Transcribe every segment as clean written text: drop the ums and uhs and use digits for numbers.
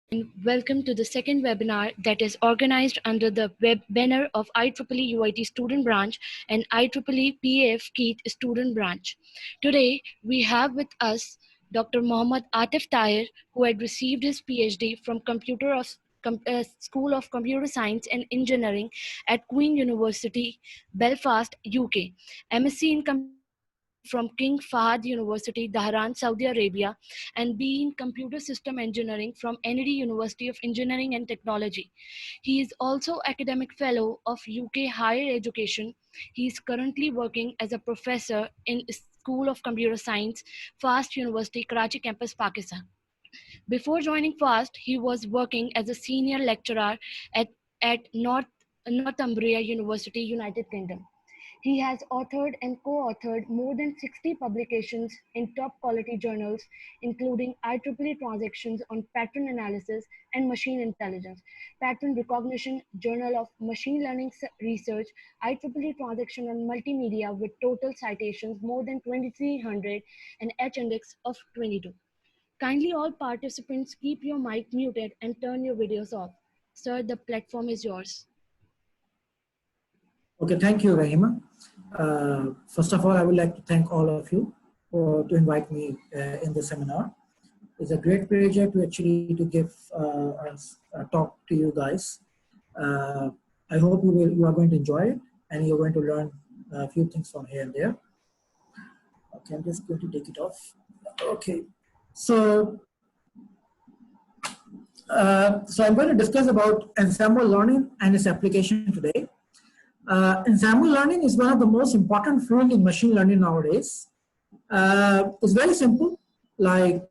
and welcome to the second webinar that is organized under the banner of IEEE UIT Student Branch and IEEE PAF Keith Student Branch. Today, we have with us Dr. Mohammad Atif Tahir, who had received his PhD from School of Computer Science and Engineering at Queen University, Belfast, UK, MSc in Computer Science from King Fahd University, Dhahran, Saudi Arabia, and B in Computer System Engineering from NED University of Engineering and Technology. He is also Academic Fellow of UK Higher Education. He is currently working as a professor in School of Computer Science, FAST University, Karachi campus, Pakistan. Before joining FAST, he was working as a senior lecturer at Northumbria University, United Kingdom. He has authored and co-authored more than 60 publications in top quality journals, including IEEE Transactions on Pattern Analysis and Machine Intelligence, Pattern Recognition, Journal of Machine Learning Research, IEEE Transaction on Multimedia with total citations more than 2,300 and H-index of 22. Kindly all participants keep your mic muted and turn your videos off. Sir, the platform is yours. Okay, thank you, Rahima. First of all, I would like to thank all of you to invite me in the seminar. It's a great pleasure to actually give a talk to you guys. I hope you are going to enjoy it and you're going to learn a few things from here and there. Okay, I'm just going to take it off. Okay, so I'm going to discuss about ensemble learning and its application today. Ensemble learning is one of the most important fields in machine learning nowadays. It's very simple, like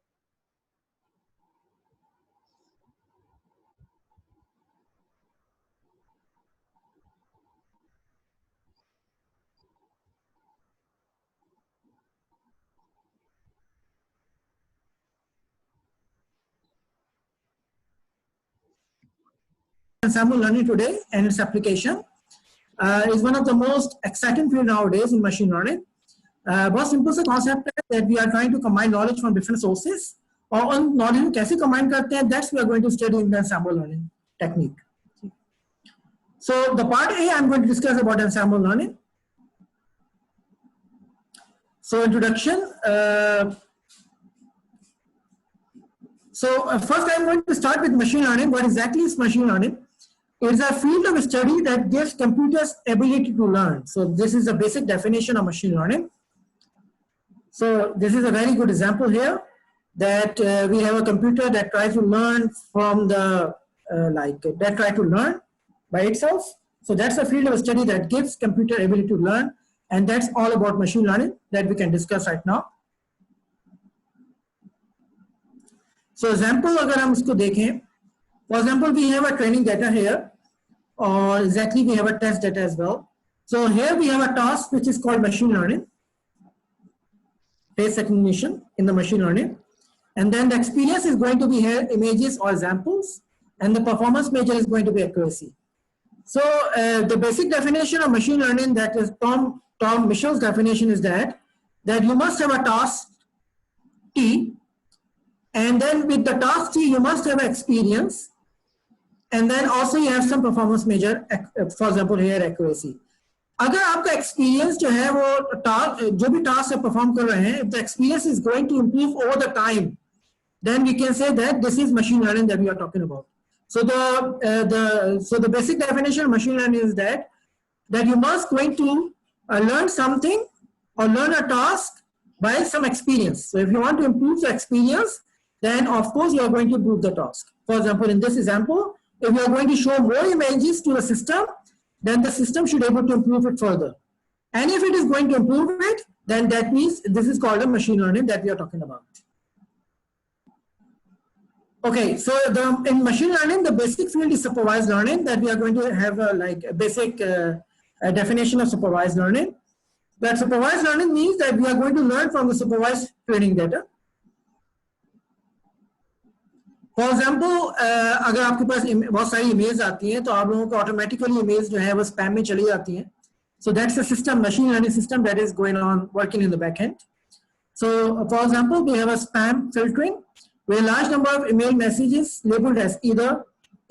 ensemble learning today and its application is one of the most exciting field nowadays in machine learning. बहुत simple सा concept है that we are trying to combine knowledge from different sources और उन knowledge को कैसे combine करते हैं, that's we are going to study in the ensemble learning technique. So the part A, I'm going to discuss about ensemble learning. So introduction. First I'm going to start with machine learning. What exactly is machine learning? It's a field of study that gives computers ability to learn. So this is the basic definition of machine learning. So this is a very good example here that we have a computer that tries to learn from the, that try to learn by itself. So that's a field of study that gives computer ability to learn, and that's all about machine learning that we can discuss right now. So example, अगर हम इसको देखें, for example, we have a training data here, or exactly we have a test data as well. So here we have a task which is called machine learning, face recognition in the machine learning. And then the experience is going to be here, images or examples, and the performance measure is going to be accuracy. So the basic definition of machine learning, that is Tom Mitchell's definition, is that you must have a task T, and then with the task T, you must have experience, and then also you have some performance measure, for example here accuracy. अगर आपका experience जो है वो जो भी task आप perform कर रहे हैं, if the experience is going to improve over the time, then we can say that this is machine learning that we are talking about. So the basic definition of machine learning is that you must going to learn something or learn a task by some experience. So if you want to improve the experience, then of course you are going to improve the task. For example, in this example, if you are going to show more images to the system, then the system should be able to improve it further. And if it is going to improve it, then that means this is called a machine learning that we are talking about. Okay, so in machine learning, the basic field is supervised learning, that we are going to have a basic definition of supervised learning. But supervised learning means that we are going to learn from the supervised training data. For example, अगर आपके पास बहुत सारी image आती हैं तो आप लोगों को ऑटोमेटिकली इमेज जो है वो स्पैम में चली जाती हैं. So that's a system, machine learning system, that is going on working in the back end. So for example, we have a spam filtering where a large number of email messages labeled as either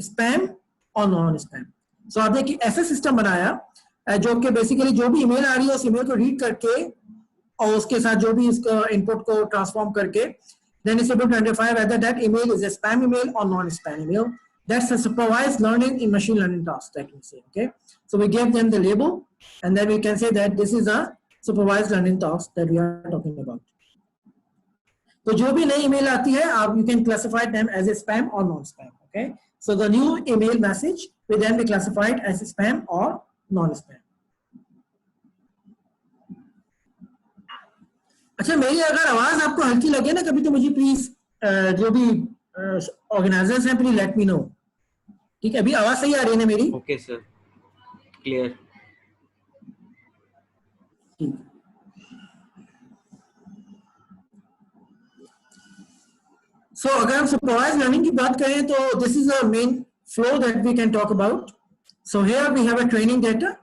spam or non-spam. So आपने एक ऐसा system बनाया जो कि basically जो भी email आ रही है उस ईमेल को रीड करके और उसके साथ जो भी इसका इनपुट को ट्रांसफॉर्म करके then it's able to identify whether that email is a spam email or non-spam email. That's a supervised learning in machine learning task that we say. Okay, so we give them the label and then we can say that this is a supervised learning task that we are talking about. तो जो भी नई email आती है आप you can classify them as a spam or non-spam. Okay, so the new email message will then be classified as a spam or non-spam. अच्छा, मेरी अगर आवाज आपको हल्की लगे ना कभी तो मुझे प्लीज जो भी ऑर्गेनाइजर्स हैं प्लीज लेट मी नो. ठीक है, अभी आवाज सही आ रही है ना मेरी? Okay sir, clear. ठीक. सो अगर हम सुपरवाइज्ड लर्निंग की बात करें तो this is a main flow that we can talk about. So here we have a training data.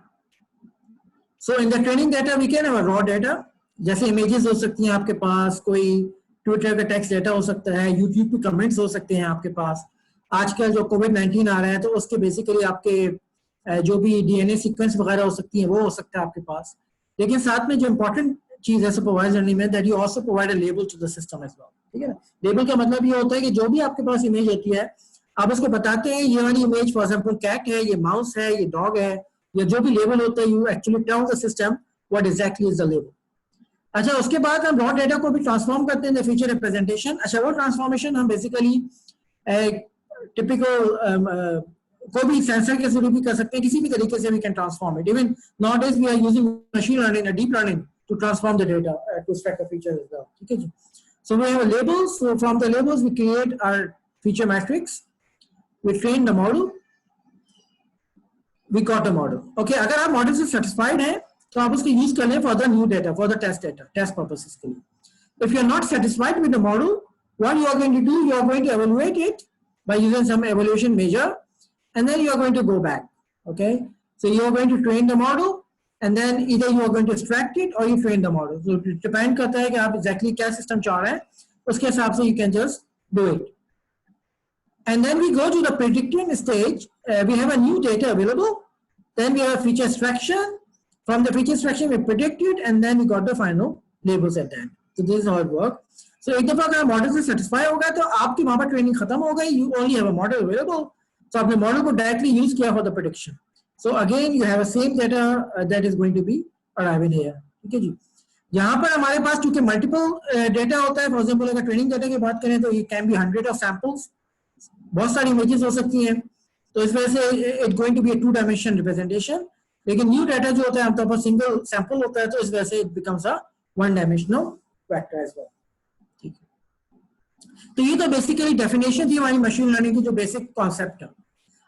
So in the training data we can have a raw data, जैसे images हो सकती हैं आपके पास, कोई ट्विटर का टेक्स्ट डेटा हो सकता है, यूट्यूब पे कमेंट्स हो सकते हैं आपके पास. आजकल जो कोविड-19 आ रहा है तो उसके बेसिकली आपके जो भी डीएनए सीक्वेंस वगैरह हो सकती है वो हो सकता है आपके पास. लेकिन साथ में जो इंपॉर्टेंट चीज है सुपरवाइज्ड लर्निंग में that you also provide a label to the system as well. ठीक है ना, लेबल का मतलब ये होता है कि जो भी आपके पास इमेज होती है आप उसको बताते हैं ये वाली इमेज फॉर एग्जांपल कैट है, ये माउस है, ये डॉग है, या जो भी लेबल होता है you actually tell the system what exactly is the label. अच्छा, उसके बाद हम रॉ डेटा को भी ट्रांसफॉर्म करते हैं द फीचर रिप्रेजेंटेशन. अच्छा, वो ट्रांसफॉर्मेशन हम बेसिकली टिपिकल कोई भी सेंसर के जरिए भी कर सकते हैं, किसी भी तरीके से we can transform it. Even nowadays we are using machine learning and deep learning to transform the data to extract the feature as well. ठीक है जी. So we have labels, so from the labels we create our feature matrix, we train the model, we got the model. Okay, अगर आप model से satisfied हैं तो आप उसको यूज कर लें for the new data, for the test data, test purposes के लिए. If you are not satisfied with the model, what you are going to do, you are going to evaluate it by using some evaluation measure, and then you are going to go back. Okay, so you are going to train the model, and then either you are going to extract it or you train the model. So it depend करता है कि आप exactly क्या system चाह रहे हैं, उसके हिसाब से you can just do it. And then we go to the predicting stage. We have a new data available. Then we have feature extraction. From the feature extraction, we predict it, and then we got the final labels at the end. So this is how it works. So एक दफा अगर model से satisfy हो गया तो आपकी वहां पर ट्रेनिंग खत्म हो गई. You only have a model available. So आपने मॉडल को डायरेक्टली यूज किया for the prediction. So again you have a same data that is going to be arriving here. ठीक है जी. यहाँ पर हमारे पास क्योंकि मल्टीपल डेटा होता है, फॉर एग्जांपल अगर ट्रेनिंग डेटा की बात करें तो ये कैन बी 100 ऑफ सैंपल्स, बहुत सारी इमेजेस हो सकती हैं, तो इस वजह से it going to be a 2 dimension representation. लेकिन न्यू डेटा जो होता है आमतौर पर सिंगल सैंपल होता है, तो इस वजह से it becomes a 1 dimensional vector as well. ठीक है, तो ये तो बेसिकली डेफिनेशन थी हमारी मशीन लर्निंग की, जो बेसिक कॉन्सेप्ट है.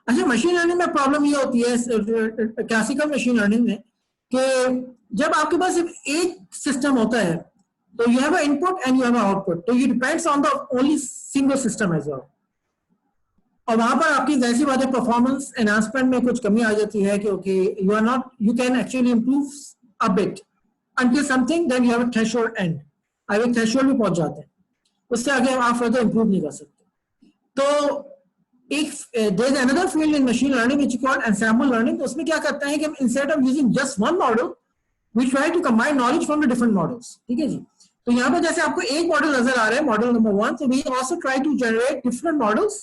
अच्छा, मशीन लर्निंग में प्रॉब्लम ये होती है क्लासिकल मशीन लर्निंग में कि जब आपके पास सिर्फ एक सिस्टम होता है तो you have a input and you have a output, तो ये depends on the only single system as well. और वहां पर आपकी जैसी बात है परफॉर्मेंस एनहांसमेंट में कुछ कमी आ जाती है कि okay you are not, you can actually improve a bit until something, then you have a threshold end. आप एक थ्रेशोल्ड में पहुंच जाते हैं, उससे आगे आप फर्दर इंप्रूव नहीं कर सकते. तो एक there is another field in machine learning which is called ensemble learning. तो उसमें क्या करते हैं कि हम instead of using just one model we try to combine knowledge from the different models. ठीक है जी. तो यहाँ पर जैसे आपको एक मॉडल नजर आ रहा है, model number 1, so we also try to generate different models,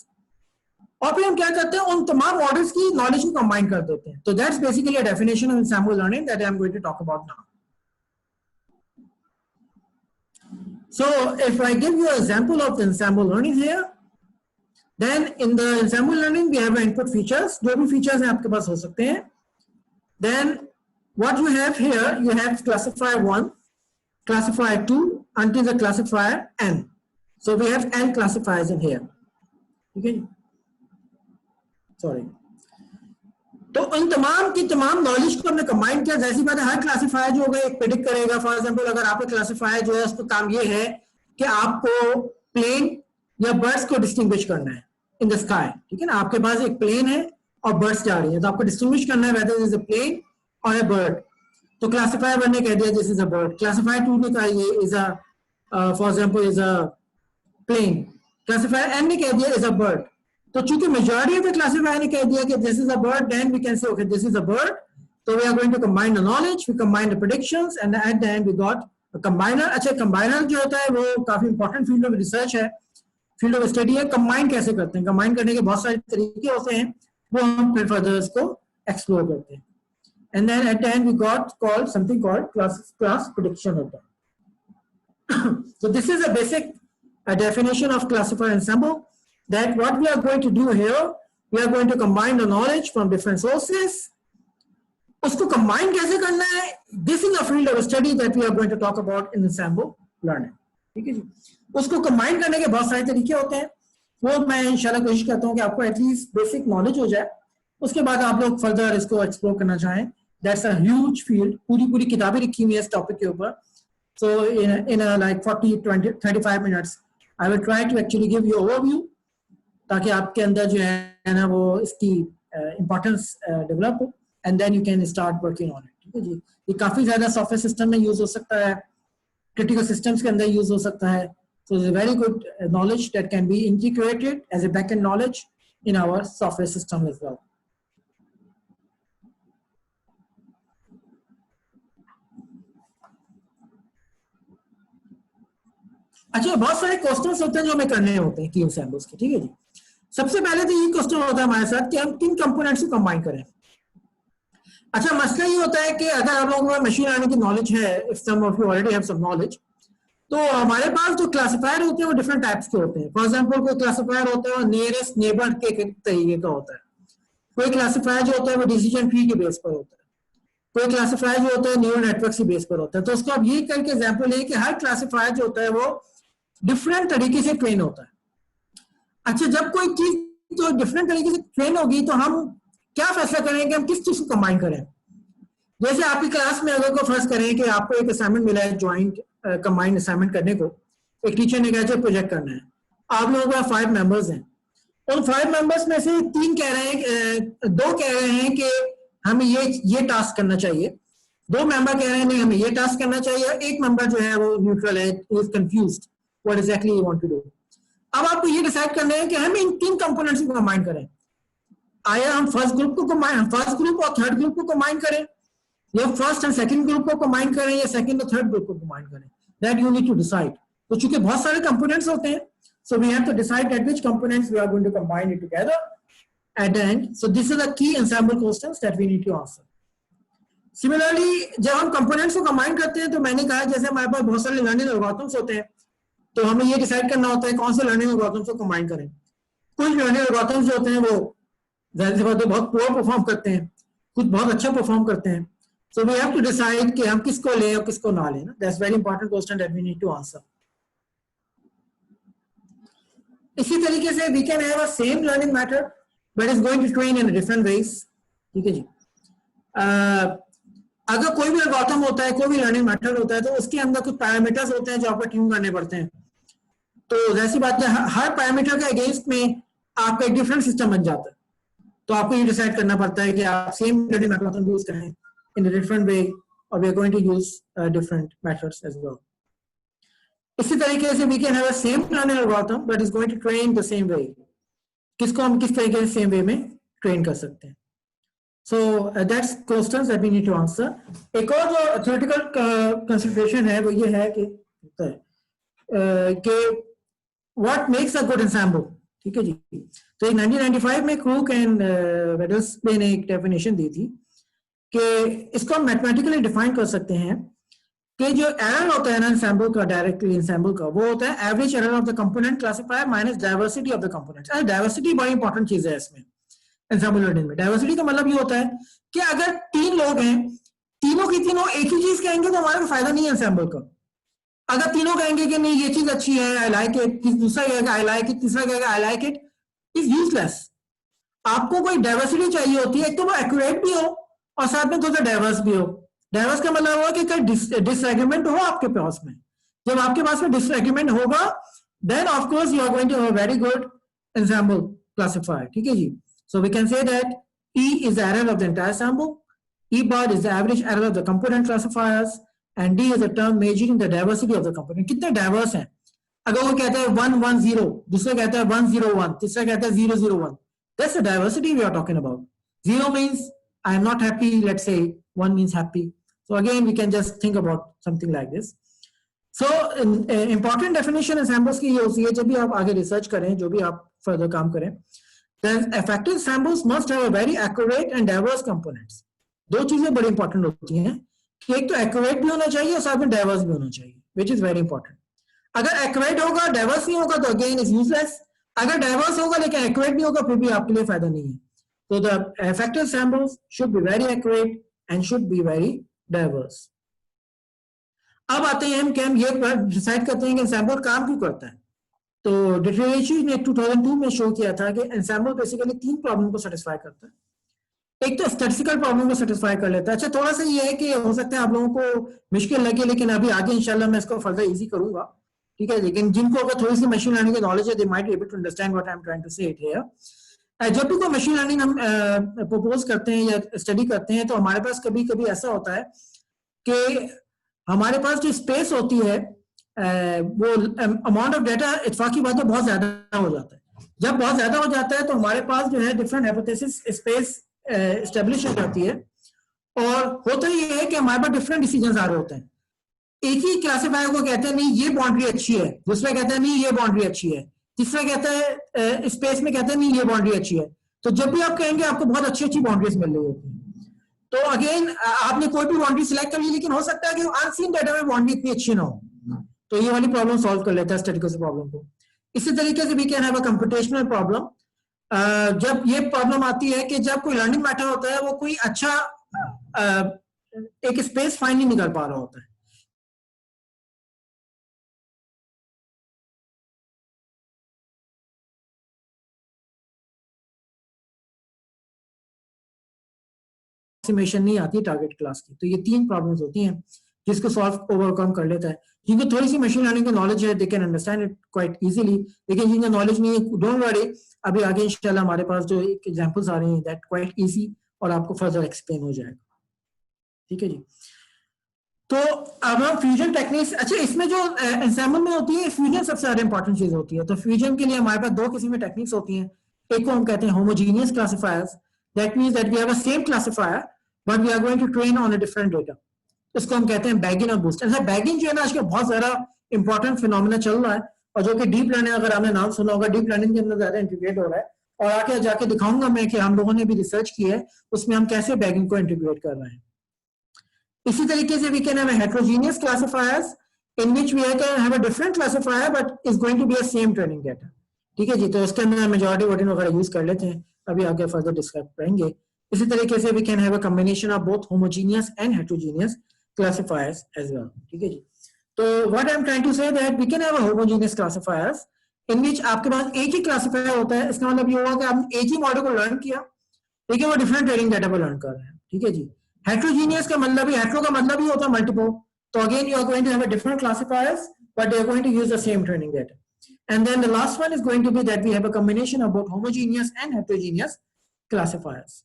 और फिर हम क्या करते हैं उन तमाम मॉडल्स की नॉलेज को कंबाइन कर देते हैं. तो that's basically a definition of ensemble learning that I am going to talk about now. So if I give you an example of the ensemble learning here, then in the ensemble learning we have input features. जो भी features हैं आपके पास हो सकते हैं. Then what you have here, you have classifier 1, classifier 2 until the classifier n. So we have n classifiers in here. Okay. Sorry. तो इन तमाम की तमाम नॉलेज को हमने कंबाइन किया. जैसी बात है, हर क्लासिफायर जो होगा एक प्रेडिक्ट करेगा. फॉर एग्जांपल अगर आपका क्लासिफायर जो है उसका काम ये है कि आपको प्लेन या बर्ड्स को डिस्टिंग्विश करना है इन द स्काई. ठीक है ना, आपके पास एक प्लेन है और बर्ड्स जा रही है, तो आपको डिस्टिंग्विश करना है वेदर इज अ प्लेन और अ बर्ड. तो क्लासिफायर 1 ने कह दिया this is a bird. Classifier 2 ने कहा ये is a for example is a plane. Classifier n ने कह दिया इज अ बर्ड, तो चूंकि मेजॉरिटी ऑफ द क्लासिफायर ने कह दिया कि this is a bird, then we can say okay this is a bird. So we are going to combine the knowledge, we combine the predictions, and at the end we got a combiner. अच्छा, combiner जो होता है वो काफी important field of research है, field of study है. combine कैसे करते हैं, combine करने के बहुत सारे तरीके होते हैं, वो हम फिर further इसको explore करते हैं. And then at the end we got called something called class prediction होता है. So this is a basic definition of classifier ensemble. That what we are going to do here, we are going to combine the knowledge from different sources. उसको combine कैसे करना है, this is a field of study that we are going to talk about in ensemble learning. ठीक है जी. उसको combine करने के बहुत सारे तरीके होते हैं, वो मैं इंशाल्लाह कोशिश करता हूँ कि आपको एटलीस्ट बेसिक नॉलेज हो जाए, उसके बाद आप लोग फर्दर इसको एक्सप्लोर करना चाहें. दैट्स अ ह्यूज फील्ड, पूरी किताबें लिखी हुई है इस टॉपिक के ऊपर. So in like 40-20-35 minutes I will try to actually give you overview, ताकि आपके अंदर जो है ना वो इसकी इंपॉर्टेंस डेवलप हो. And then you can start working on it. ठीक है जी. ये काफी ज्यादा सॉफ्टवेयर सिस्टम में यूज हो सकता है, क्रिटिकल सिस्टम्स के अंदर यूज हो सकता है. So it's a very good knowledge that can be integrated as a backend knowledge in our software system as well. अच्छा, बहुत सारे क्वेश्चंस होते हैं जो हमें करने होते हैं की एंसेम्बल्स के. ठीक है जी. सबसे पहले तो ये क्वेश्चन होता है हमारे साथ कि हम किन कंपोनेंट्स को कंबाइन करें. अच्छा, मसला ये होता है कि अगर आप लोगों को मशीन लर्निंग की नॉलेज है, if some of you already have some knowledge, तो हमारे पास जो क्लासिफायर होते हैं वो डिफरेंट टाइप्स के होते हैं. फॉर एग्जांपल कोई क्लासिफायर होता है वो नियरेस्ट नेबर के तरीके का होता है. कोई क्लासिफायर जो होता है वो डिसीजन ट्री के बेस पर होता है. कोई क्लासिफायर जो होता है न्यूरल नेटवर्क के बेस पर होता है. तो उसको आप ये करके एग्जाम्पल है कि हर क्लासिफायर जो होता है वो डिफरेंट तरीके से ट्रेन होता है. अच्छा, जब कोई चीज तो डिफरेंट तरीके से ट्रेन होगी तो हम क्या फैसला करें कि हम किस चीज को कंबाइन करें. जैसे आपकी क्लास में अगर को फर्ज करें कि आपको एक असाइनमेंट मिला है ज्वाइंट कंबाइंड असाइनमेंट करने को, एक टीचर ने कहा प्रोजेक्ट करना है, आप लोगों के पास 5 मेंबर्स हैं. उन 5 मेंबर्स में से 3 कह रहे हैं, 2 कह रहे हैं कि हमें ये टास्क करना चाहिए, 2 मेंबर कह रहे हैं नहीं हमें ये टास्क करना चाहिए, और 1 मेंबर जो है वो न्यूट्रल है, is confused what exactly you want to do. अब आपको ये डिसाइड करना है कि हम इन 3 कंपोनेंट्स को कंबाइन करें. आया हम फर्स्ट ग्रुप को कंबाइन, फर्स्ट ग्रुप और थर्ड ग्रुप को कंबाइन करें, या फर्स्ट एंड सेकंड ग्रुप को कंबाइन करें, या सेकंड और थर्ड ग्रुप को कंबाइन करें. That you need to decide. तो चूंकि बहुत सारे कंपोनेंट्स होते हैं, so we have to decide that which components we are going to combine it together at the end. So this is the key ensemble questions that we need to answer. Similarly जब हम components को combine करते हैं तो मैंने कहा जैसे हमारे पास बहुत सारे लर्निंग एल्गोरिथम्स होते हैं, तो हमें ये डिसाइड करना होता है कौन से लर्निंग एल्गोरिथम्स को कंबाइन करें. कुछ लर्निंग एल्गोरिथम्स जो होते हैं वो जाहिर सी बात है बहुत पुअर परफॉर्म करते हैं, कुछ बहुत अच्छा परफॉर्म करते हैं. So we have to decide कि हम किसको लें और किसको ना लें. That's very important question that we need to answer. इसी तरीके से we can have a same learning method but is going to train in different ways. ठीक है जी. अगर कोई भी एल्गोरिथम होता है, कोई भी लर्निंग मेथड होता है, तो उसके अंदर कुछ पैरामीटर्स होते हैं जो आपको ट्यून करने पड़ते हैं. तो जैसी बात है हर पैरामीटर के अगेंस्ट में आपका एक डिफरेंट सिस्टम बन जाता है. तो आपको ये डिसाइड करना पड़ता है कि आप सेम लर्निंग मेथड यूज करें in a different way, or we are going to use different methods as well. इसी तरीके से we can have a same learning algorithm but is going to train the same way. किसको हम किस तरीके से same way में train कर सकते हैं. So that's questions that we need to answer. एक और जो theoretical consideration है वो ये है कि what makes a good ensemble. ठीक है जी. तो 1995 में क्रूक एंड वेडल्सबे ने एक डेफिनेशन दी थी कि इसको हम मैथमेटिकली डिफाइन कर सकते हैं कि जो एरर होता है ना एंसेम्बल का, डायरेक्टली एंसेम्बल का, वो होता है average error of the component classifier minus diversity of the components. Diversity बड़ी इंपॉर्टेंट चीज है इसमें एंसेम्बल लर्निंग में. डाइवर्सिटी का मतलब ये होता है कि अगर 3 लोग हैं, तीनों की तीनों एक ही चीज कहेंगे तो हमारा फायदा नहीं है एंसेम्बल का. अगर तीनों कहेंगे कि नहीं ये चीज अच्छी है, आई लाइक इट, दूसरा कहेगा आई लाइक इट, तीसरा कहेगा I like it, is useless. आपको कोई डाइवर्सिटी चाहिए होती है, एक तो वो एक्यूरेट भी हो और साथ में थोड़ा डाइवर्स भी हो. डाइवर्स का मतलब हुआ कि कहीं डिसएग्रीमेंट हो आपके पास में. जब आपके पास में डिसएग्रीमेंट होगा then of course you are going to have a very good ensemble classifier. ठीक है जी. So we can say that E is the error of the entire ensemble, E bar is the average error of the component classifiers, and D is the term measuring the diversity of the component. कितने diverse हैं. अगर वो कहता है 110, दूसरा कहता है 101, तीसरा कहता है 001, that's the diversity we are talking about. 0 means I am not happy, let's say 1 means happy. So again we can just think about something like this. So important definition ensembles की ये होती है, जब भी आप आगे रिसर्च करें, जो भी आप फर्दर काम करें, then effective ensembles must have a very accurate and diverse components. दो चीजें बड़ी इंपॉर्टेंट होती हैं कि एक तो एक्यूरेट भी होना चाहिए और साथ में डाइवर्स भी होना चाहिए, which is very important. अगर एक्यूरेट होगा डाइवर्स नहीं होगा तो अगेन इज यूजलेस, अगर डाइवर्स होगा लेकिन एक्यूरेट नहीं होगा फिर भी आपके लिए फायदा नहीं है. तो the effective samples should be very accurate and should be very diverse. अब आते हैं हम कि हम ये डिसाइड करते हैं कि एंसेम्बल काम क्यों करता है. तो डिटरेची ने 2002 में शो किया था कि एंसेम्बल बेसिकली 3 प्रॉब्लम को सेटिस्फाई करता है. एक तो स्टैटिस्टिकल प्रॉब्लम को सेटिस्फाई कर लेता है. अच्छा थोड़ा सा ये है कि हो सकता है आप लोगों को मुश्किल लगे, लेकिन अभी आगे इंशाल्लाह मैं इसको फर्दर इजी करूंगा, ठीक है. लेकिन जिनको अगर थोड़ी सी मशीन लर्निंग की नॉलेज है, they might be able to understand what I am trying to say it here. जब भी कोई मशीन लर्निंग हम प्रपोज करते हैं या स्टडी करते हैं तो हमारे पास कभी कभी ऐसा होता है कि हमारे पास जो स्पेस होती है वो अमाउंट ऑफ डेटा इत्तेफाकी बात है बहुत ज्यादा हो जाता है. जब बहुत ज्यादा हो जाता है तो हमारे पास जो है डिफरेंट हाइपोथेसिस स्पेस एस्टेब्लिश हो जाती है, और होता ये है कि हमारे पास डिफरेंट डिसीजन आ रहे होते हैं. एक ही क्लासिफायर को कहते हैं नहीं ये बाउंड्री अच्छी है, दूसरा कहता है नहीं ये बाउंड्री अच्छी है, तीसरा कहता है स्पेस में कहता है नहीं ये बाउंड्री अच्छी है. तो जब भी आप कहेंगे आपको बहुत अच्छी अच्छी बाउंड्रीज मिल रही होती है. तो अगेन आपने कोई भी बाउंड्री सिलेक्ट कर ली, लेकिन हो सकता है कि अनसीन डेटा में बाउंड्री इतनी अच्छी ना हो, तो ये वाली प्रॉब्लम सॉल्व कर लेता है स्टैटिस्टिकल प्रॉब्लम को. इसी तरीके से we can have a computational problem. जब ये प्रॉब्लम आती है कि जब कोई लर्निंग मैटर होता है वो कोई अच्छा एक स्पेस फाइंड नहीं निकल पा रहा होता है. एप्रोक्सीमेशन नहीं आती टारगेट क्लास की. तो ये 3 प्रॉब्लम्स होती हैं जिसको सॉल्व ओवरकम कर लेता है. जिनको थोड़ी सी मशीन लर्निंग की नॉलेज है they can understand it quite easily, लेकिन जिनको नॉलेज नहीं है डोंट वरी, अभी आगे इंशाल्लाह हमारे पास जो एग्जांपल्स आ रही हैं दैट क्वाइट इजी और आपको फर्दर एक्सप्लेन हो जाएगा, ठीक है जी. तो अब हम फ्यूजन टेक्निक्स, अच्छा इसमें जो एंसेम्बल में होती है फ्यूजन सबसे ज्यादा इंपॉर्टेंट चीज होती है. तो फ्यूजन के लिए हमारे पास 2 किस्म की टेक्निक्स होती हैं. एक को हम कहते हैं homogeneous classifiers, that means that we have a same classifier but we are going to train on a different data. इसको हम कहते हैं बैगिंग और बूस्ट. ऐसा बैगिंग जो है ना आजकल बहुत ज्यादा इंपॉर्टेंट फिनोमिना चल रहा है, और जो कि डीप लर्निंग, अगर आपने नाम सुना होगा, डीप लर्निंग के अंदर ज्यादा इंटीग्रेट हो रहा है. और आके जाके दिखाऊंगा मैं कि हम लोगों ने भी रिसर्च की है उसमें हम कैसे बैगिंग को इंटीग्रेट कर रहे हैं. इसी तरीके से we can have heterogeneous classifiers in which we can have a different classifier but is going to be a same training data, ठीक है जी. तो इसके अंदर मेजॉरिटी वोटिंग वगैरह यूज कर लेते हैं, अभी आगे फर्दर डिस्कस करेंगे. इसी तरीके से we can have a combination of both homogeneous and heterogeneous classifiers as well, ठीक है जी. तो what I am trying to say that we can have a homogeneous classifiers in which आपके पास एक ही क्लासिफायर होता है. इसका मतलब ये हुआ कि आपने एक ही मॉडल को लर्न किया, लेकिन वो डिफरेंट ट्रेनिंग डेटा पर लर्न कर रहे हैं, ठीक है जी. हेटेरोजेनियस का मतलब ही, हेटेरो का मतलब ही होता है मल्टीपल. तो again you are going to have a different classifiers but they are going to use the same training data. And then the last one is going to be that we have a combination of both homogeneous and heterogeneous classifiers.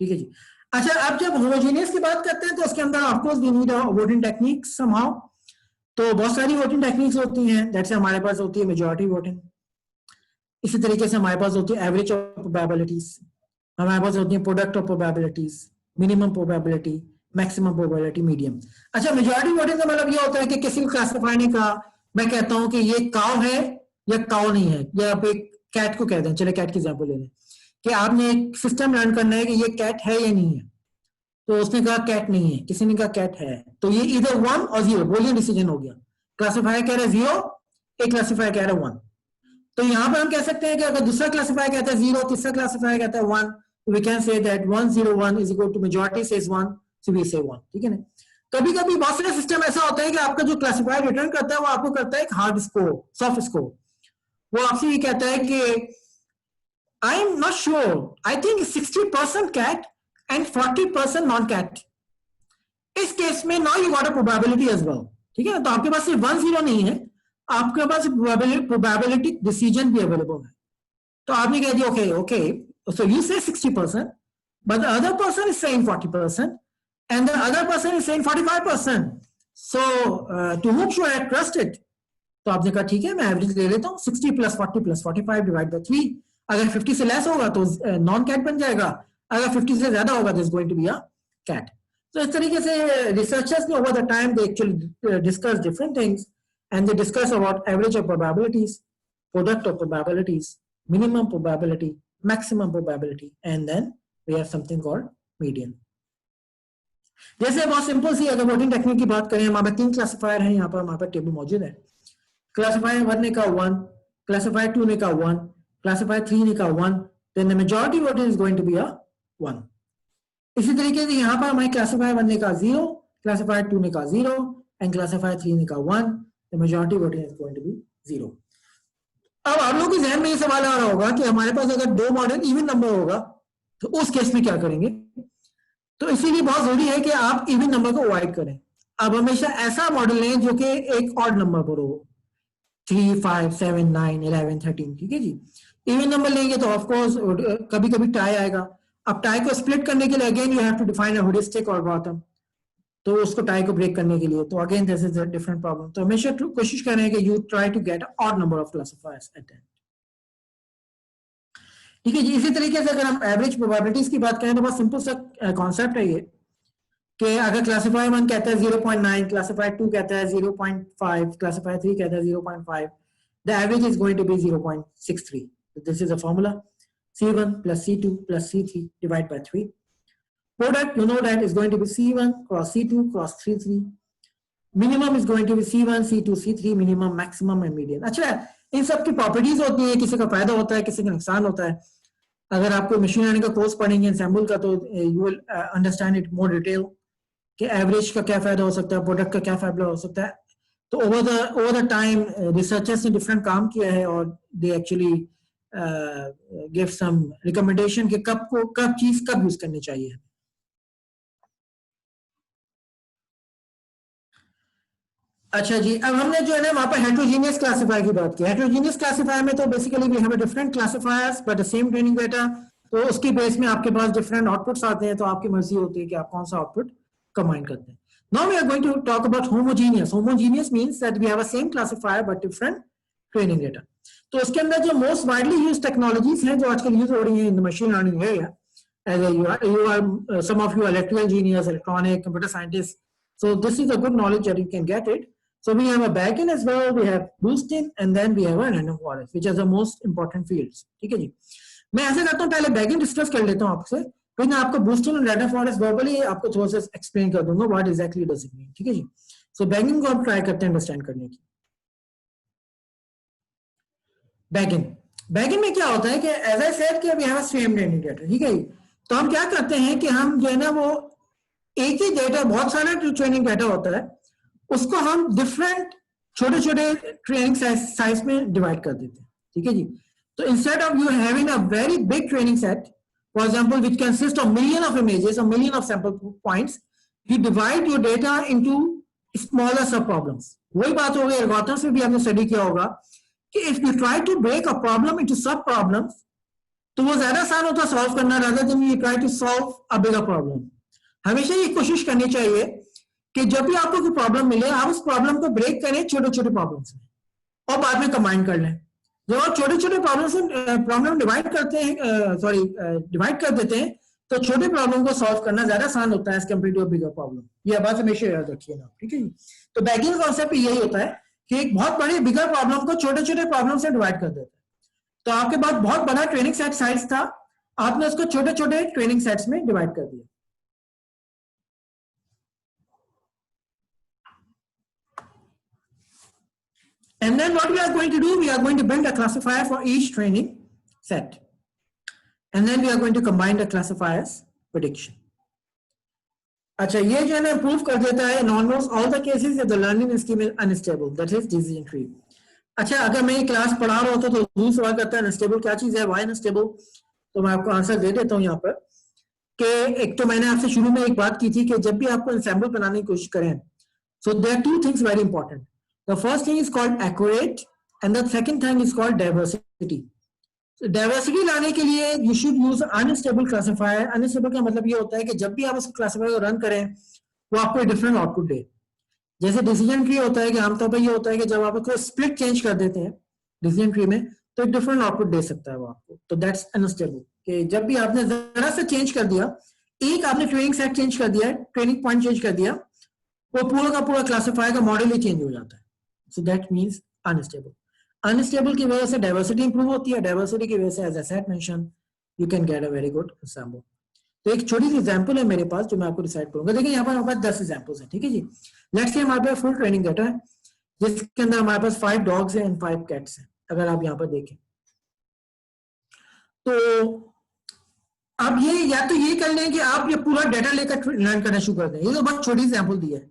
ठीक है जी. अच्छा, अब जब homogeneous की बात करते हैं तो उसके अंदर of course we need a voting techniques somehow. तो बहुत सारी voting techniques होती हैं. जैसे हमारे पास होती है majority voting. इसी तरीके से हमारे पास होती है average of probabilities. हमारे पास होती है product of probabilities, minimum probability, maximum probability, medium. अच्छा, majority voting का मतलब ये होता है कि किसी क्लासिफायर ने कहा, मैं कहता हूं कि ये काव है या काव नहीं है, या आप एक कैट को कहते हैं, चले कैट की एग्जांपल ले लें कि आपने एक सिस्टम लर्न करना है कि ये कैट है या नहीं है. तो उसने कहा कैट नहीं है, किसी ने कहा कैट है, तो ये इधर 1 और 0 बोलियन डिसीजन हो गया. क्लासिफायर कह रहा है 0, एक क्लासिफायर कह रहा है 1. तो यहां पर हम कह सकते हैं कि अगर दूसरा क्लासिफायर कहता है 0, तीसरा क्लासिफायर कहता है 1, तो we can say that 101 is equal to majority says 1, so we say 1, ठीक है ना. कभी कभी बहुत सारे सिस्टम ऐसा होता है कि आपका जो क्लासिफायर रिटर्न करता है वो आपको करता है एक हार्ड स्कोर, सॉफ्ट स्कोर. वो आपसे ये कहता है कि I am not sure, I think 60% cat and 40% non cat. इस केस में now you got a probability as well, ठीक है ना. तो आपके पास सिर्फ 1-0 नहीं है, आपके पास प्रोबेबिलिटी डिसीजन भी अवेलेबल है. तो आपने कह दिया ओके ओके, सो यू से 60% but the other person is saying 40% and the other person is saying 45%. So to whom should I trust it? तो आपने कहा ठीक है मैं एवरेज ले लेता हूँ 60 प्लस 40 प्लस 45 डिवाइड बाय 3, अगर 50 से लेस होगा तो नॉन कैट बन जाएगा, अगर 50 से ज्यादा होगा तो is going to be a cat. तो इस तरीके से रिसर्चर्स ने over the time they actually discuss different things and they discuss about average of probabilities, product of probabilities, minimum probability, maximum probability, and then we have something called median. जैसे बहुत simple सी अगर voting technique की बात करें, हमारे 3 classifier हैं यहाँ पर, हमारे पास टेबल मौजूद है। क्लासिफायर 1 ने कहा 1, क्लासिफायर 2 ने कहा 1, क्लासिफायर 3 ने कहा 1, then the majority vote is going to be a 1। इसी तरीके से यहाँ पर हमारे क्लासिफायर 1 ने कहा 0, क्लासिफायर 2 ने कहा 0 एंड क्लासिफायर 3 ने कहा 1, the majority vote is going to be 0। अब आप लोगों के जहन में ये सवाल आ रहा होगा कि हमारे पास अगर 2 मॉडल इवन नंबर होगा तो उस केस में क्या करेंगे। तो इसीलिए बहुत जरूरी है कि आप इवन नंबर को अवॉइड करें। आप हमेशा ऐसा मॉडल लें जो कि एक ऑड नंबर पर हो, 3, 5, 7, 9, 11, 13, ठीक है जी। इवन नंबर लेंगे तो ऑफकोर्स कभी कभी टाई आएगा। अब टाई को स्प्लिट करने के लिए again you have to define a heuristic और बॉटम, तो उसको टाई को ब्रेक करने के लिए, तो again this is a different problem. तो हमेशा कोशिश करें कि you try to get odd number of classifiers at end, ठीक है जी। इसी तरीके से अगर हम एवरेज प्रोबेबिलिटीज की बात करें तो बहुत सिंपल सा कॉन्सेप्ट है ये कि अगर क्लासिफायर 1 कहता है 0.9, क्लासिफायर 2 कहता है 0.5, क्लासिफायर 3 कहता है 0.5, the average is going to be 0.63। This is a formula, C1 plus C2 plus C3 divided by 3. Product, you know that is going to be C1 cross C2 cross C3. Minimum is going to be C1, C2, C3, minimum, maximum and median. अच्छा, इन सब की properties होती है, किसी का फायदा होता है, किसी का नुकसान होता है। अगर आपको मशीन लर्निंग का कोर्स पढ़ेंगे एंसेंबल का तो you will understand it more detail कि एवरेज का क्या फायदा हो सकता है, प्रोडक्ट का क्या फायदा हो सकता है। तो ओवर द टाइम रिसर्चर्स ने डिफरेंट काम किया है और they actually give some recommendation कि कब चीज कब यूज करनी चाहिए। अच्छा जी, अब हमने जो है ना वहां पर हेट्रोजीनियस क्लासिफायर की बात की। हेट्रोजीनियस क्लासिफायर में तो basically we have different classifiers but the same training data, तो उसकी बेस में आपके पास डिफरेंट आउटपुट्स आते हैं, तो आपकी मर्जी होती है कि आप कौन सा आउटपुट कंबाइन करते हैं। Now we are going to talk about homogeneous. Homogeneous means that we have a same classifier but different training data. तो उसके अंदर जो मोस्ट वाइडली यूज्ड टेक्नोलॉजीज हैं जो आजकल यूज हो रही हैं in the machine learning area, as you are some of you electrical engineers, electronic, computer scientists, so this is a good knowledge that you can get it. So we have a backend as well, we have boosting, and then we have a random forest, which are the most important fields. ठीक है जी, मैं ऐसे करता हूँ, पहले backend discuss कर लेता हूँ आपसे, फिर मैं आपको boosting और random forest verbally आपको थोड़ा सा एक्सप्लेन कर दूंगा what exactly does it mean, ठीक है जी। So backend को आप ट्राई करते हैं अंडरस्टैंड करने की। बैकएंड में क्या होता है कि एज आई सेड कि we have a same training data, ठीक है। तो हम क्या करते हैं कि हम जो है ना वो एक ही डेटा, बहुत सारा ट्रेनिंग डेटा होता है, उसको हम डिफरेंट छोटे छोटे ट्रेनिंग साइज में डिवाइड कर देते हैं, ठीक है जी। तो instead of you having a very big training set, for example which consist of million of images और million of sample points, you divide your data into smaller sub problems. वही बात हो गई एल्गोरिथम्स में भी आपने स्टडी किया होगा कि if you try to break a problem into sub problems तो वो ज्यादा आसान होता है सॉल्व करना, rather than you try to solve a bigger problem। हमेशा ये कोशिश करनी चाहिए कि जब भी आपको कोई प्रॉब्लम मिले आप उस प्रॉब्लम को ब्रेक करें छोटे छोटे प्रॉब्लम्स में और बाद में कंबाइन कर लें। जब आप छोटे छोटे प्रॉब्लम डिवाइड करते हैं, डिवाइड कर देते हैं, तो छोटे प्रॉब्लम को सॉल्व करना ज्यादा आसान होता है as compare to bigger problem. ये बात हमेशा याद रखिएगा, ठीक है। तो बैगिंग कॉन्सेप्ट यही होता है कि एक बहुत बड़ी बिगर प्रॉब्लम को छोटे छोटे प्रॉब्लम से डिवाइड कर देते हैं। तो आपके पास बहुत बड़ा ट्रेनिंग सेट साइज था, आपने उसको छोटे छोटे ट्रेनिंग सेट्स में डिवाइड कर दिया। And then what we are going to do, we are going to build a classifier for each training set. And then we are going to combine the classifier's prediction. अच्छा, ये जो है ना proof कर देता है in almost all the cases that the learning scheme is unstable, that is decision tree। अच्छा, अगर मैं ये क्लास पढ़ा रहा होता तो दूसरा सवाल करता है अनस्टेबल क्या चीज है, व्हाई अनस्टेबल। तो मैं आपको आंसर दे देता हूँ यहाँ पर कि एक तो मैंने आपसे शुरू में एक बात की थी कि जब भी आपको एंसेंबल बनाने की कोशिश करें, so there are two things very important. The first thing is called accurate and the second thing is called diversity. Diversity लाने के लिए you should use unstable classifier. Unstable का मतलब ये होता है कि जब भी आप उस क्लासिफायर को रन करें वो आपको डिफरेंट आउटपुट दे। जैसे डिसीजन ट्री होता है कि आमतौर पर ये होता है कि जब आप कोई स्प्लिट चेंज कर देते हैं डिसीजन ट्री में तो एक डिफरेंट आउटपुट दे सकता है वो आपको, तो दैट्स अनस्टेबल कि जब भी आपने जरा सा चेंज कर दिया, एक आपने ट्रेनिंग सेट चेंज कर दिया, ट्रेनिंग पॉइंट चेंज कर दिया, वो पूरा का पूरा क्लासिफायर का मॉडल ही चेंज हो जाता है, so that means unstable. Unstable की वजह से डाइवर्सिटी इंप्रूव होती है, डाइवर्सिटी की वजह से as I said mention you can get a very good example. तो एक छोटी सी एग्जांपल है मेरे पास जो मैं आपको डिसाइड करूंगा। देखिए यहाँ पर हमारे पास 10 एग्जांपल्स हैं, ठीक है जी। लेट्स से हमारे पास फुल ट्रेनिंग डाटा है जिसके अंदर हमारे पास 5 डॉग्स हैं एंड 5 कैट्स हैं। अगर आप यहाँ पर देखें तो आप ये या तो ये कर लें कि आप ये पूरा डाटा लेकर लर्न करना शुरू कर दें, ये तो बहुत छोटी एग्जांपल दी है।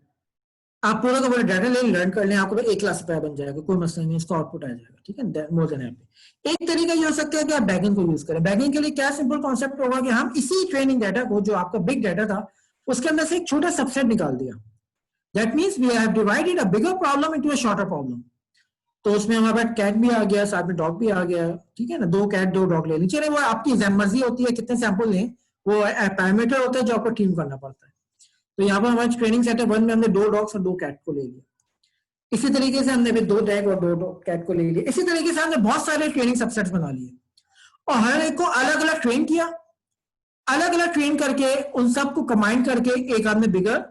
आप पूरा का पूरा डाटा ले लर्न कर लें, आपको एक क्लासिफायर बन जाएगा, कोई मसला नहीं, इसका आउटपुट आ जाएगा, ठीक है, मोर देन हैप्पी। एक तरीका ये हो सकता है कि आप बैगिंग को यूज करें। बैगिंग के लिए क्या सिंपल कॉन्सेप्ट होगा कि हम इसी ट्रेनिंग डाटा को जो आपका बिग डाटा था उसके अंदर से एक छोटा सबसेट निकाल दिया। That means we have divided a bigger problem into a shorter problem. तो उसमें हमारे पास कैट भी आ गया, साथ में डॉग भी आ गया, ठीक है ना, 2 कैट 2 डॉग ले लीजिए, चलिए वो आपकी मर्जी होती है कितने सैंपल लें, वो पैरामीटर होता है जो आपको ट्यून करना पड़ता है। तो यहाँ पर हमारे ट्रेनिंग सेट 1 में हमने 2 डॉग्स और 2 कैट को ले लिया। इसी तरीके से हमने भी 2 डैग और 2 कैट को ले लिया। इसी तरीके से हमने बहुत सारे ट्रेनिंग सबसेट्स बना लिए और हर एक को अलग अलग ट्रेन किया, अलग अलग ट्रेन करके उन सबको कंबाइन करके एक आपने बिगर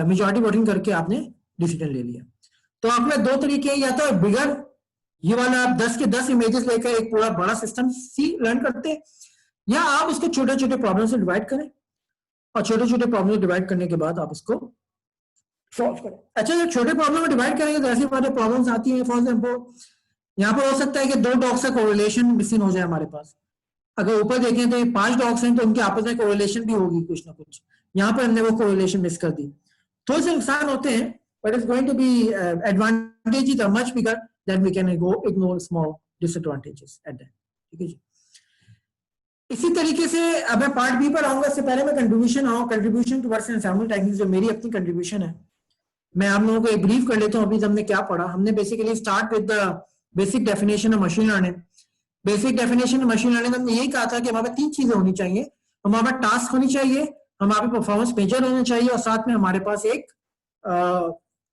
मेजॉरिटी वोटिंग करके आपने डिसीजन ले लिया। तो आपने 2 तरीके, या तो बिगर ये वाला आप 10 के 10 इमेजेस लेकर एक पूरा बड़ा सिस्टम सी लर्न करते हैं, या आप उसको छोटे छोटे प्रॉब्लम से डिवाइड करें और छोटे छोटे प्रॉब्लम डिवाइड करने के बाद आप इसको सॉल्व करें। अच्छा, जब छोटे प्रॉब्लम में डिवाइड करेंगे तो ऐसी बातें प्रॉब्लम्स आती हैं। फॉर एग्जांपल यहाँ पर हो सकता है कि 2 डॉग्स का कोरिलेशन मिसिंग हो जाए हमारे पास। अगर ऊपर देखें तो ये 5 डॉग्स हैं तो उनके आपस में कोरिलेशन भी होगी कुछ ना कुछ, यहाँ पर हमने वो कोरिलेशन मिस कर दी। थोड़े से नुकसान होते हैं but it's going to be advantages are much bigger that we can go ignore small disadvantages at that, ठीक है जी। इसी तरीके से अब मैं पार्ट बी पर आऊंगा, इससे पहले मैं कंट्रीब्यूशन टुवर्ड्स एंसेंबल टेक्निक्स, जो मेरी अपनी कंट्रीब्यूशन है, मैं आप लोगों को एक ब्रीफ कर लेता हूं अभी हमने क्या पढ़ा। हमने basically start with the basic definition of machine learning. Basic definition of machine learning हमने यही कहा था कि हमारे 3 चीजें होनी चाहिए, हमारे पास टास्क होनी चाहिए, हमारे परफॉर्मेंस मेजर होना चाहिए और साथ में हमारे पास एक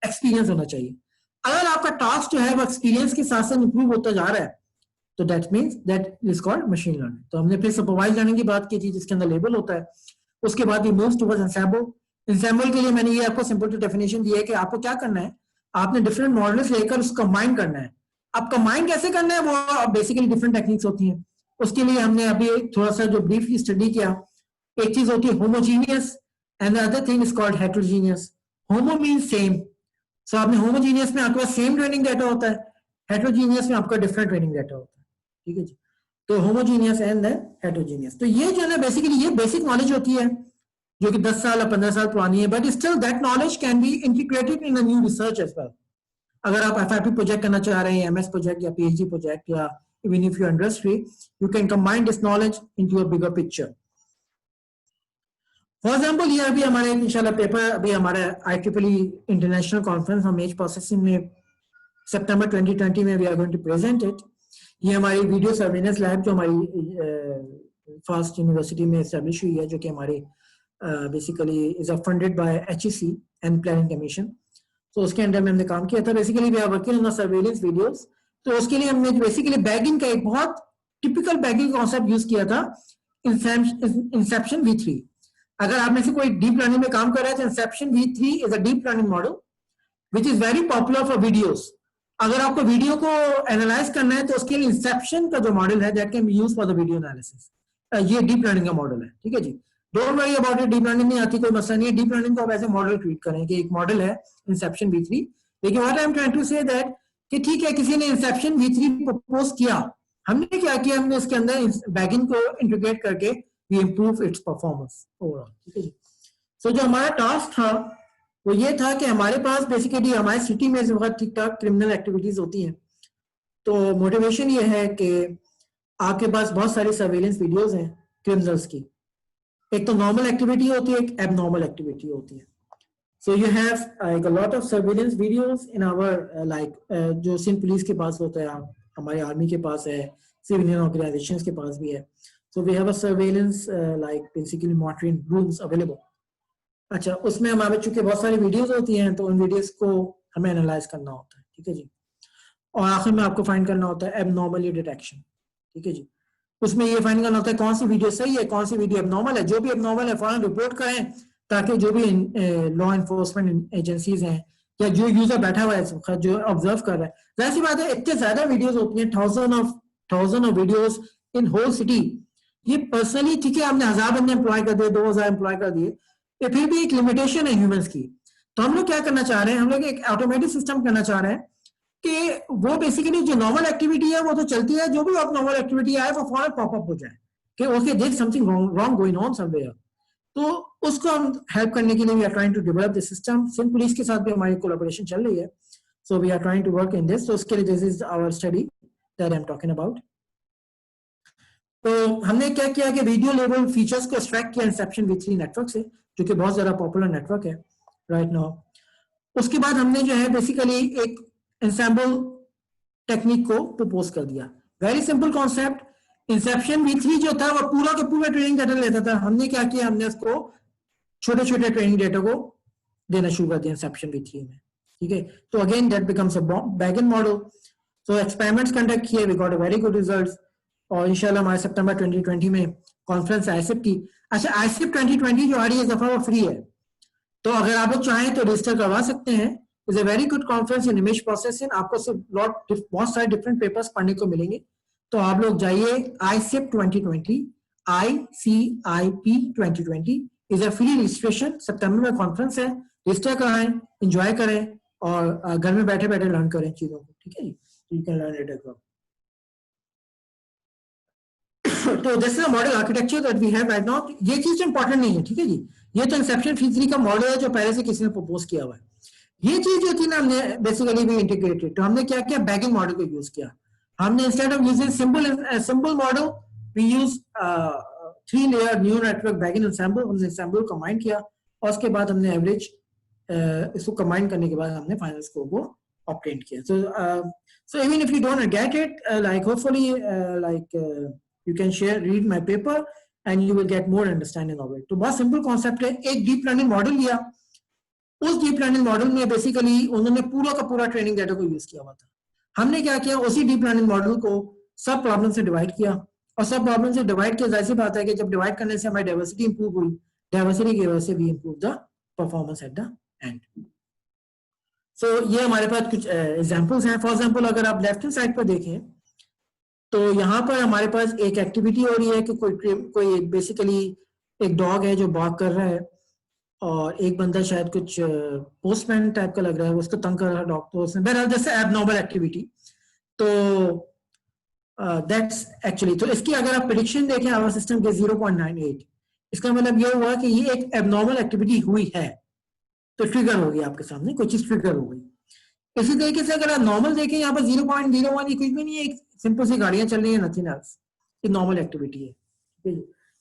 एक्सपीरियंस होना चाहिए। अगर आपका टास्क जो है वो एक्सपीरियंस के साथ साथ इंप्रूव होता जा रहा है तो that means that is called machine learning. तो हमने फिर सुपरवाइज लर्निंग की बात की थी जिसके अंदर लेबल होता है। उसके बाद he moves towards ensemble. Ensemble के लिए मैंने ये आपको सिंपल टू डेफिनेशन दी है कि आपको क्या करना है, आपने डिफरेंट मॉडल्स लेकर उसको कंबाइन करना है। अब कंबाइन कैसे करना है वो बेसिकली डिफरेंट टेक्निक्स होती हैं। उसके लिए हमने अभी थोड़ा सा जो ब्रीफली स्टडी किया, एक चीज होती है homogeneous and the other thing is called heterogeneous. Homo means same, so आपने होमोजीनियस में आपके पास सेम ट्रेनिंग डाटा होता है, हेटेरोजीनियस में आपका डिफरेंट ट्रेनिंग डाटा होता है, ठीक है जी। तो होमोजीनियस एंड देन हेटेरोजीनियस। तो ये जो है ना बेसिकली ये बेसिक नॉलेज होती है जो कि 10 साल या 15 साल पुरानी है, but still that knowledge can be integrated in a new research as well. अगर आप एफआईपी प्रोजेक्ट करना चाह रहे हैं, एमएस प्रोजेक्ट या पीएचडी प्रोजेक्ट, या even if you industry, you can combine this knowledge into a bigger picture. For example ये अभी हमारे इंशाल्लाह पेपर, अभी हमारे IEEE international conference on image processing में सितंबर 2020 में we are going to present it. ये हमारी वीडियो सर्वेलेंस लैब जो हमारी फास्ट यूनिवर्सिटी में एस्टेब्लिश हुई है, जो कि हमारी basically is funded by HEC and planning commission. तो उसके अंडर में हमने काम किया था। Basically we are working on surveillance videos. तो उसके लिए हमने बेसिकली बैगिंग का एक बहुत टिपिकल बैगिंग कॉन्सेप्ट यूज किया था, इंसेप्शन V3। अगर आप में से कोई डीप लर्निंग में काम कर रहा है तो Inception V3 is a deep learning model which is very popular for videos. अगर आपको वीडियो को एनालाइज करना है तो उसके लिए इंसेप्शन का जो मॉडल है that can be used for the video analysis. ये डीप लर्निंग का मॉडल है, ठीक है जी। Don't worry about it, deep learning नहीं आती कोई मसला नहीं है। डीप लर्निंग को आप ऐसे मॉडल ट्रीट करें कि एक मॉडल है इंसेप्शन V3। लेकिन what I am trying to say that कि ठीक है, किसी ने इंसेप्शन V3 प्रपोज किया, हमने क्या किया, हमने उसके अंदर बैगिंग को इंटीग्रेट करके we improve its performance overall, ठीक है जी। सो जो हमारा टास्क था वो ये था कि हमारे पास बेसिकली हमारे सिटी में बहुत ठीक ठाक क्रिमिनल एक्टिविटीज होती हैं। तो मोटिवेशन ये है कि आपके पास बहुत सारी सर्वेलेंस वीडियोस हैं क्रिमिनल्स की। एक तो नॉर्मल एक्टिविटी होती है, एक एबनॉर्मल एक्टिविटी होती है। So you have like a lot of surveillance videos in our like जो सिंध पुलिस के पास होता है, हमारे आर्मी के पास है, सिविलियन ऑर्गेनाइजेशंस के पास भी है। So we have a surveillance like basically monitoring rooms available. अच्छा, उसमें हमारे चूंकि बहुत सारी वीडियोस होती हैं तो उन वीडियोस को हमें एनालाइज करना होता है, ठीक है जी। और आखिर में आपको फाइंड करना होता है एबनॉर्मली डिटेक्शन, ठीक है जी। उसमें ये फाइंड करना होता है कौन सी वीडियो सही है, कौन सी वीडियो एबनॉर्मल है। जो भी एबनॉर्मल है फौरन रिपोर्ट करें, ताकि जो भी लॉ इन्फोर्समेंट एजेंसीज हैं या जो यूजर बैठा हुआ है जो ऑब्जर्व कर रहा है, जाहिर सी बात है इतने ज्यादा वीडियोस होती हैं, thousand of videos in whole city. ये पर्सनली ठीक है, आपने 1000 बंदे एम्प्लॉय कर दिए, 2000 एम्प्लॉय कर दिए, ये फिर भी एक लिमिटेशन है ह्यूमंस की। तो हम लोग क्या करना चाह रहे हैं, हम लोग एक ऑटोमेटिक सिस्टम करना चाह रहे हैं कि वो बेसिकली जो नॉर्मल एक्टिविटी है वो तो चलती है, जो भी आप नॉर्मल एक्टिविटी आए वो फौरन पॉपअप हो जाए कि okay there something wrong going on somewhere. तो उसको हम हेल्प करने के लिए we are trying to develop this system. Sindh police के साथ भी हमारी कोलैबोरेशन चल रही है, so we are trying to work in this. तो उसके लिए this is our study that I am talking about. तो हमने क्या किया कि वीडियो लेवल फीचर्स को एक्सट्रैक्ट किया इंसेप्शन V3 नेटवर्क से, जो कि बहुत ज्यादा पॉपुलर नेटवर्क है राइट नाउ। उसके बाद हमने जो है बेसिकली एक ensemble टेक्निक को प्रपोज कर दिया। Very simple concept. Inception V3 जो था वो पूरा का पूरा ट्रेनिंग डाटा लेता था, हमने क्या किया, हमने उसको छोटे छोटे ट्रेनिंग डेटा को देना शुरू कर दिया इंसेप्शन V3 में, ठीक है। तो again that becomes a bagged model. So experiments conduct किए, we got a very good results, और इंशाल्लाह हमारे सितंबर 2020 में कॉन्फ्रेंस आईसिप की। अच्छा, आईसिप 2020 जो आ रही है इस दफा वो फ्री है, तो अगर आप लोग चाहें तो रजिस्टर करवा सकते हैं। Is a very good conference in image processing. आपको सिर्फ बहुत सारे डिफरेंट पेपर्स पढ़ने को मिलेंगे। तो आप लोग जाइए ICIP 2020, ICIP 2020 is a free registration. सितंबर में कॉन्फ्रेंस है, रजिस्टर कराएं, एंजॉय करें और घर में बैठे बैठे लर्न करें चीजों को, ठीक है जी। You can learn it as well. तो this is a model architecture that we have right now. ये चीज इंपॉर्टेंट नहीं है, ठीक है जी। ये तो इंसेप्शन V3 का मॉडल है जो पहले से किसी ने प्रपोज किया हुआ है। ये चीज जो थी ना, हमने बेसिकली भी इंटीग्रेटेड। तो हमने क्या किया, बैगिंग मॉडल को यूज किया। हमने instead of using simple model we use 3 layer new network bagging ensemble. हमने एंसेंबल कंबाइन किया और उसके बाद हमने एवरेज इसको कंबाइन करने के बाद हमने फाइनल स्कोर को ऑब्टेन किया। So even if you don't get it, like hopefully you can read my paper and you will get more understanding of it. तो बहुत सिंपल कॉन्सेप्ट है। एक डीप लर्निंग मॉडल लिया, उस डीप लर्निंग मॉडल में basically उन्होंने पूरा का पूरा ट्रेनिंग डेटा को यूज किया हुआ था। हमने क्या किया, उसी डीप लर्निंग मॉडल को सब प्रॉब्लम से डिवाइड किया, और सब प्रॉब्लम से डिवाइड किया, जाहिर सी बात है कि जब डिवाइड करने से हमारी डाइवर्सिटी इंप्रूव हुई, डाइवर्सिटी की वजह से भी improve the performance at the end. So ये हमारे पास कुछ एग्जांपल्स हैं। फॉर एग्जांपल अगर आप लेफ्ट हैंड साइड पर देखें तो यहाँ पर हमारे पास एक एक्टिविटी हो रही है कि कोई बेसिकली एक डॉग है जो वॉक कर रहा है, और एक बंदा शायद कुछ पोस्टमैन टाइप का लग रहा है, उसको तंग कर रहा है डॉग। तो उसने बहरहाल जैसे एबनॉर्मल एक्टिविटी। तो दैट्स एक्चुअली, तो इसकी अगर आप प्रेडिक्शन देखें आवर सिस्टम के 0.98, इसका मतलब ये हुआ कि ये एक एबनॉर्मल एक्टिविटी हुई है, तो ट्रिगर हो गई आपके सामने, कोई चीज ट्रिगर हो गई। इसी तरीके से अगर आप नॉर्मल देखें, यहाँ पर 0.01 ये कुछ भी नहीं है, एक सिंपल सी गाड़ियां चल रही है, नथिंग एल्स, ये नॉर्मल एक्टिविटी है।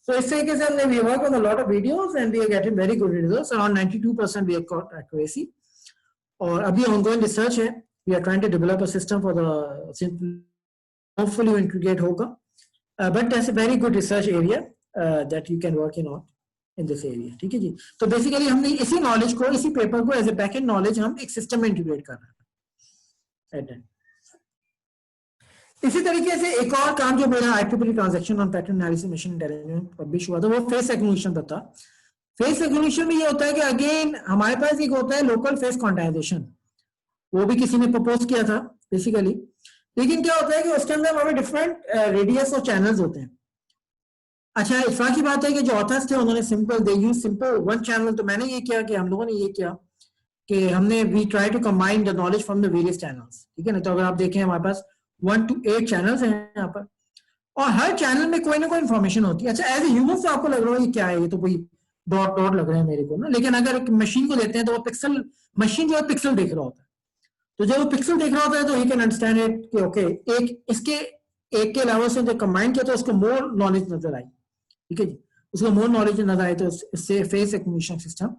So इस तरीके से हमने we work on a lot of videos and we are getting very good results, around 92% we have got accuracy। और अभी ongoing research है, we are trying to develop a system for the hopefully integrate होगा, but that's a very good research area that you can work in this area, ठीक है जी। तो basically हमने इसी नॉलेज को, इसी पेपर को as a back end knowledge हम एक सिस्टम में इंटीग्रेट कर रहे हैं। इसी तरीके से एक और काम जो मेरा IEEE transaction on pattern analysis machine intelligence publish हुआ था, वो फेस रिकॉग्निशन पर था। फेस रिकॉग्निशन में ये होता है कि अगेन हमारे पास एक होता है लोकल फेस क्वांटाइजेशन, वो भी किसी ने प्रपोज किया था बेसिकली। लेकिन क्या होता है कि उसके अंदर हमें डिफरेंट रेडियस और चैनल्स होते हैं। अच्छा, इस की बात है कि जो ऑथर्स थे उन्होंने दे यूज सिंपल वन चैनल। तो मैंने ये किया कि हम लोगों ने ये किया कि हमने we try to combine the knowledge from the various channels, ठीक है ना। तो अगर आप देखें हमारे पास 1 to 8 चैनल्स हैं यहाँ पर, और हर चैनल में कोई ना कोई इन्फॉर्मेशन होती है। अच्छा, एज ए ह्यूमन से आपको लग रहा है ये क्या है, ये तो कोई डॉट डॉट लग रहा है मेरे को ना, लेकिन अगर एक मशीन को देते हैं तो वो पिक्सल, मशीन जो है पिक्सल देख रहा होता है। तो जब वो पिक्सल देख रहा होता है तो ही कैन अंडरस्टैंड इट कि ओके एक के अलावा से जो कंबाइन किया तो उसको मोर नॉलेज नजर आई, ठीक है जी। उसको मोर नॉलेज नजर आए तो इससे face recognition system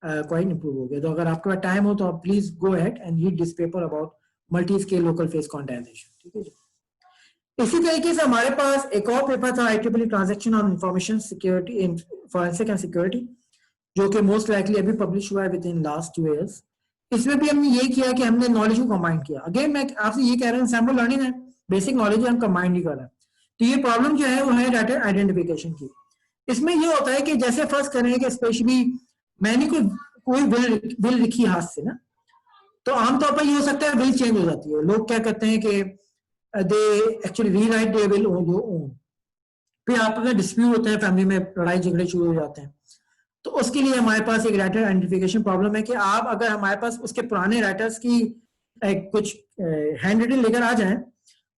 quite improve हो गया। तो अगर आपके पास टाइम हो तो आप please go ahead and read this paper about multi scale local face quantization, ठीक है जी। इसी तरीके से हमारे पास एक और पेपर था IEEE transaction on information security in forensic and security. जो कि मोस्ट लाइकली अभी पब्लिश हुआ है विद इन लास्ट 2 years। इसमें भी हमने ये किया कि हमने नॉलेज को कंबाइन किया। अगेन मैं आपसे ये कह रहा हूँ सैम्पल लर्निंग है, बेसिक नॉलेज हम कंबाइन नहीं कर रहे हैं। तो ये प्रॉब्लम जो है वो है डाटा आइडेंटिफिकेशन की। इसमें ये होता है कि जैसे फर्स्ट करें कि स्पेशली मैंने कोई विल लिखी हाथ से ना, तो आमतौर पर ये हो सकता है विल चेंज हो जाती है। लोग क्या करते हैं कि they actually rewrite they will own, फिर आप में डिस्प्यूट होते हैं, फैमिली में लड़ाई झगड़े शुरू हो जाते हैं। तो उसके लिए हमारे पास एक राइटर आइडेंटिफिकेशन प्रॉब्लम है कि आप अगर हमारे पास उसके पुराने राइटर्स की कुछ हैंड रिटन लेकर आ जाएं,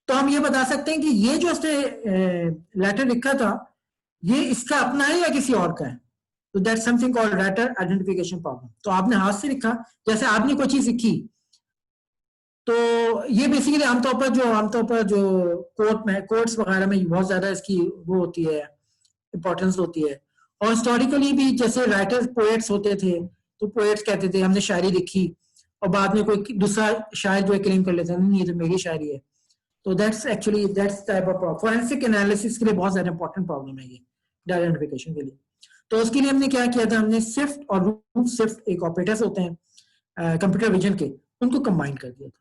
तो हम ये बता सकते हैं कि ये जो उसने लेटर लिखा था ये इसका अपना है या किसी और का है। तो that's something called writer identification problem. तो आपने हाथ से लिखा, जैसे आपने कोई चीज लिखी, तो ये बेसिकली आमतौर पर जो कोर्ट्स वगैरह में बहुत ज्यादा इसकी वो होती है, इंपॉर्टेंस होती है। और हिस्टोरिकली भी जैसे राइटर्स पोएट्स होते थे, तो पोएट्स कहते थे हमने शायरी लिखी, और बाद में कोई दूसरा शायर जो है क्लेम कर लेता है नहीं ये तो मेरी शायरी है। तो that's type of forensic analysis के लिए बहुत ज्यादा इंपॉर्टेंट प्रॉब्लम है ये आइडेंटिफिकेशन के लिए। तो उसके लिए हमने क्या किया था, हमने सिफ्ट और रूट सिफ्ट एक ऑपरेटर्स होते हैं कंप्यूटर विजन के, उनको कंबाइन कर दिया था।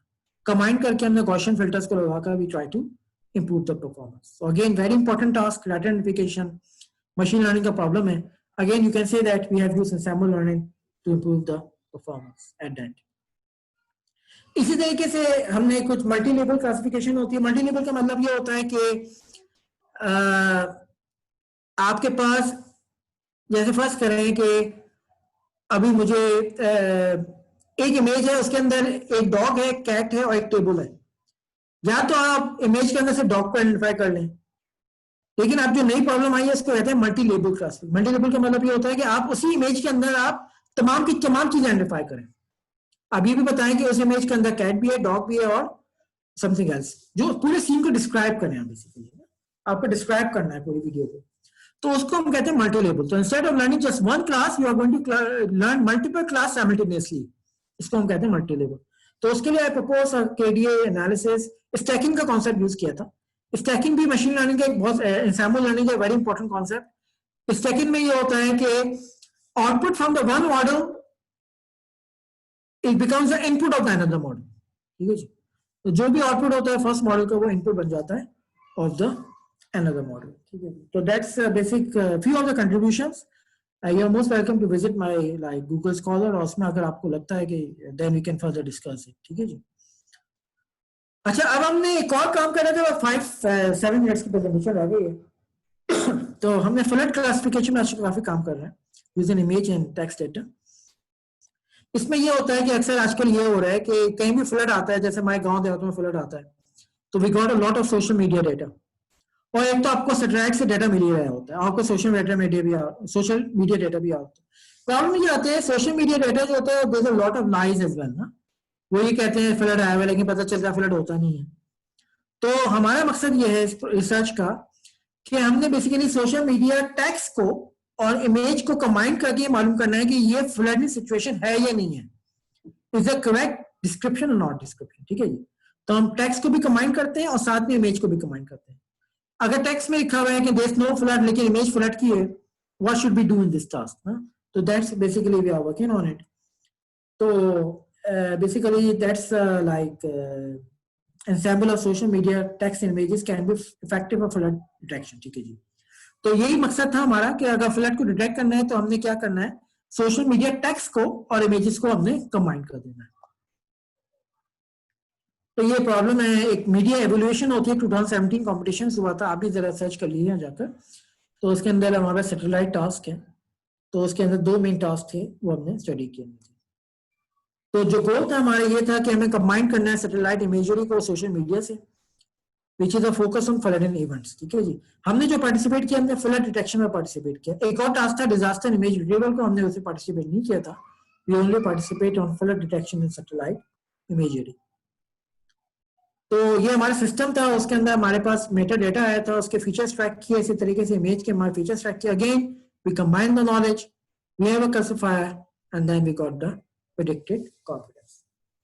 कंबाइन करके हमने गॉसियन फिल्टर्स को लगाकर we try to improve the performance. So again, very important task, data identification, machine learning का problem है। Again, you can say that we have used ensemble learning to improve the performance at the end. इसी तरीके से हमने कुछ multi level classification होती है। Multi level का मतलब ये होता है कि आपके पास जैसे फर्स्ट करें कि अभी मुझे एक इमेज है, उसके अंदर एक डॉग है, कैट है और एक टेबल है। या तो आप इमेज के अंदर से डॉग को आइडेंटिफाई कर लें, लेकिन आप जो नई प्रॉब्लम आई है उसको कहते हैं multi label classification. Multi label का मतलब ये होता है कि आप उसी इमेज के अंदर आप तमाम की तमाम चीजें आइडेंटिफाई करें। आप ये भी बताएं कि उस इमेज के अंदर कैट भी है, डॉग भी है और समथिंग एल्स, जो पूरे सीन को डिस्क्राइब करें। आप बेसिकली आपको डिस्क्राइब करना है पूरी वीडियो को, तो उसको हम कहते हैं मल्टी लेबल। तो instead of learning just one class, you are going to learn multiple class simultaneously. इसको हम कहते हैं मल्टी लेबल। तो उसके लिए I propose KDA analysis, stacking का कॉन्सेप्ट यूज किया था। स्टैकिंग भी मशीन लर्निंग का एक बहुत एंसेम्बल लर्निंग का वेरी इंपॉर्टेंट कॉन्सेप्ट। स्टैकिंग में ये होता है कि output from the one model it becomes the input of the another model. ठीक है जी, तो जो भी आउटपुट होता है फर्स्ट मॉडल का वो इनपुट बन जाता है ऑफ द अनदर मॉडल। ठीक है, तो that's basic few of the contributions. You are most welcome to visit my like Google Scholar, और उसमें अगर आपको लगता है कि then we can further discuss it. ठीक है जी। अच्छा, अब हमने एक और काम कर रहे थे, 7 मिनट्स की प्रेजेंटेशन रह गई है। तो हमने फ्लड क्लासिफिकेशन में काफी काम कर रहे हैं using image and text data. इसमें ये होता है कि अक्सर आजकल ये हो रहा है कि कहीं भी फ्लड आता है, जैसे हमारे गांव देहातों में फ्लड आता है, तो we got a lot of social media data. और एक तो आपको सैटेलाइट से डेटा मिल ही रहा होता है, आपको सोशल मीडिया डेटा भी आता है। प्रॉब्लम ये आते हैं सोशल मीडिया डेटा जो होता है, there is a lot of lies as well ना। वो ये कहते हैं फ्लड आया हुआ, लेकिन पता चलता है फ्लड होता नहीं है। तो हमारा मकसद ये है इस रिसर्च का कि हमने बेसिकली सोशल मीडिया टेक्स्ट को और इमेज को कंबाइन करके मालूम करना है कि ये फ्लड सिचुएशन है या नहीं है, इज अ करेक्ट डिस्क्रिप्शन और नॉट डिस्क्रिप्शन। ठीक है जी। तो हम टेक्स्ट को भी कंबाइन करते हैं और साथ में इमेज को भी कंबाइन करते हैं। अगर टेक्स्ट में लिखा हुआ है कि देयर इज नो फ्लड लेकिन इमेज फ्लड की है, what should be do in this task ना। तो that's basically we are working on it. तो basically that's like ensemble of social media text and images can be effective for flood detection। ठीक है जी। तो यही मकसद था हमारा कि अगर फ्लड को डिटेक्ट करना है तो हमने क्या करना है, सोशल मीडिया टेक्स्ट को और इमेजेस को हमने कंबाइन कर देना है। तो ये प्रॉब्लम है, एक मीडिया एवोल्यूशन होती है, 2017 कॉम्पिटिशन हुआ था, आप भी जरा सर्च कर लीजिए जाकर। तो उसके अंदर हमारा सैटेलाइट टास्क है, तो उसके अंदर 2 मेन टास्क थे, वो हमने स्टडी किए। तो जो गोल था हमारा ये था कि हमें कंबाइन करना है सैटेलाइट इमेजरी को सोशल मीडिया से, which is a focus on flood events. ठीक है जी। हमने जो पार्टिसिपेट किया, हमने फ्लड डिटेक्शन में पार्टिसिपेट किया। एक और टास्क था डिजास्टर इमेज रिट्रीवल को, हमने उसे पार्टिसिपेट नहीं किया था। We only participate on flood detection in satellite imagery. तो ये हमारा सिस्टम था, उसके अंदर हमारे पास मेटा डेटा आया था, उसके फीचर्स ट्रैक किए, इसी तरीके से इमेज के हमारे फीचर्स ट्रैक किए। Again we combine the knowledge, we have a classifier and then we got the predicted confidence.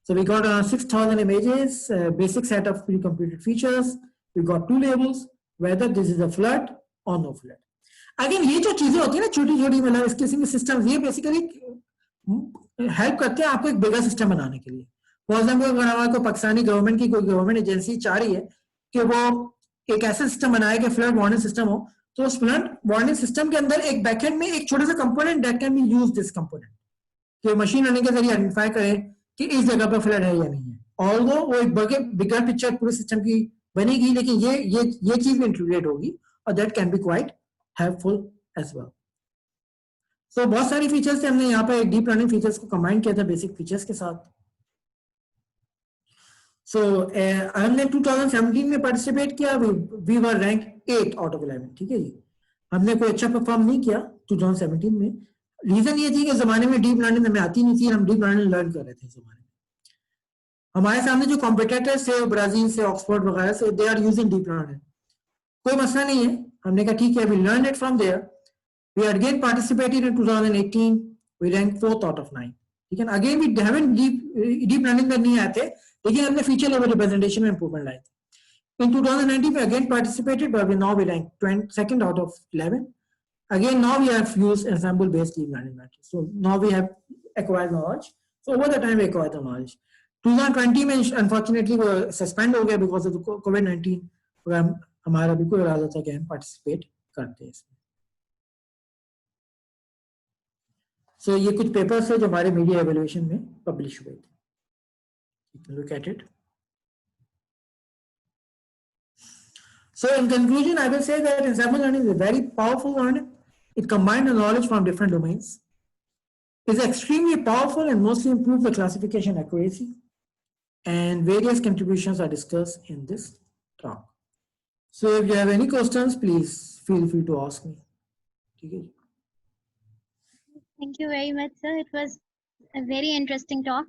So we got 6,000 images, basic set of pre-computed features. We got 2 labels, whether this is a flood or no flood. Again ये जो चीजें होती है ना छोटी छोटी, मतलब इस किस्म के सिस्टम, ये बेसिकली हेल्प करते हैं आपको एक बिगर सिस्टम बनाने के लिए। फॉर एग्जाम्पल अगर हमारे पाकिस्तानी गवर्नमेंट की कोई गवर्नमेंट एजेंसी चाह रही है कि वो एक ऐसा सिस्टम बनाए कि फ्लड वार्निंग सिस्टम हो, तो उस फ्लड वार्निंग सिस्टम के अंदर एक बैकएंड में एक छोटा सा component that can B use this component, कि मशीन लर्निंग के जरिए आइडेंटिफाई करें कि इस जगह पर फ्लड है या नहीं है। ऑल्दो वो एक बिगर पिक्चर पूरे सिस्टम की बनेगी, लेकिन ये चीज भी इंक्लूडेड होगी, और that can be quite helpful as well. तो बहुत सारी फीचर्स थे, हमने यहाँ पे डीप लर्निंग फीचर्स को कंबाइन किया था बेसिक फीचर्स के साथ। सो हमने 2017 में पार्टिसिपेट किया, we were rank 8 out of 11, ठीक है जी। हमने कोई अच्छा परफॉर्म नहीं किया 2017 में। रीजन ये थी कि जमाने में डीप लर्निंग हमें आती नहीं थी, हम डीप लर्निंग लर्न कर रहे थे जमाने में। हमारे सामने जो कॉम्पिटिटर्स थे ब्राजील से, ऑक्सफोर्ड वगैरह से, they are using deep learning, कोई मसला नहीं है। हमने कहा ठीक है, we learn it from there. We again participated in 2018. We ranked 4th out of 9. ठीक है, again we haven't deep learning में नहीं आते, लेकिन हमने feature level representation में improvement लाए थे। In 2019 we again participated, but now we ranked 2nd out of 11. Again now we have used ensemble based deep learning methods. So now we have acquired knowledge. So over the time we acquired the knowledge. 2020 में unfortunately वो suspend हो गया because of the COVID-19. हमारा बिल्कुल इरादा था कि हम participate करते हैं इसमें। So ये कुछ पेपर्स है जो हमारे मीडिया एवेल्युएशन में पब्लिश हुए थे। You can look at it. So in conclusion, I will say that ensemble learning is a very powerful learning. It combines the knowledge from different domains. It's extremely powerful and mostly improves the classification accuracy. And various contributions are discussed in this talk. So if you have any questions, please feel free to ask me. Okay. Thank you very much, sir. It was a very interesting talk.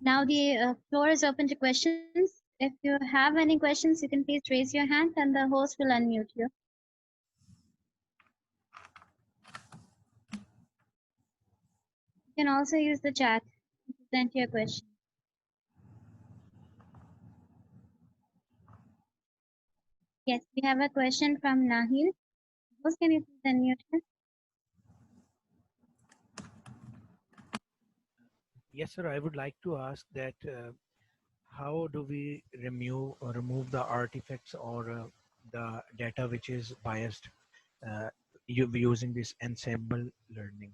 Now the floor is open to questions. If you have any questions, you can please raise your hand and the host will unmute you. You can also use the chat to present your question. Yes, we have a question from Nahil. Host, can you please unmute him? Yes, sir. I would like to ask that how do we remove the artifacts or the data which is biased using this ensemble learning?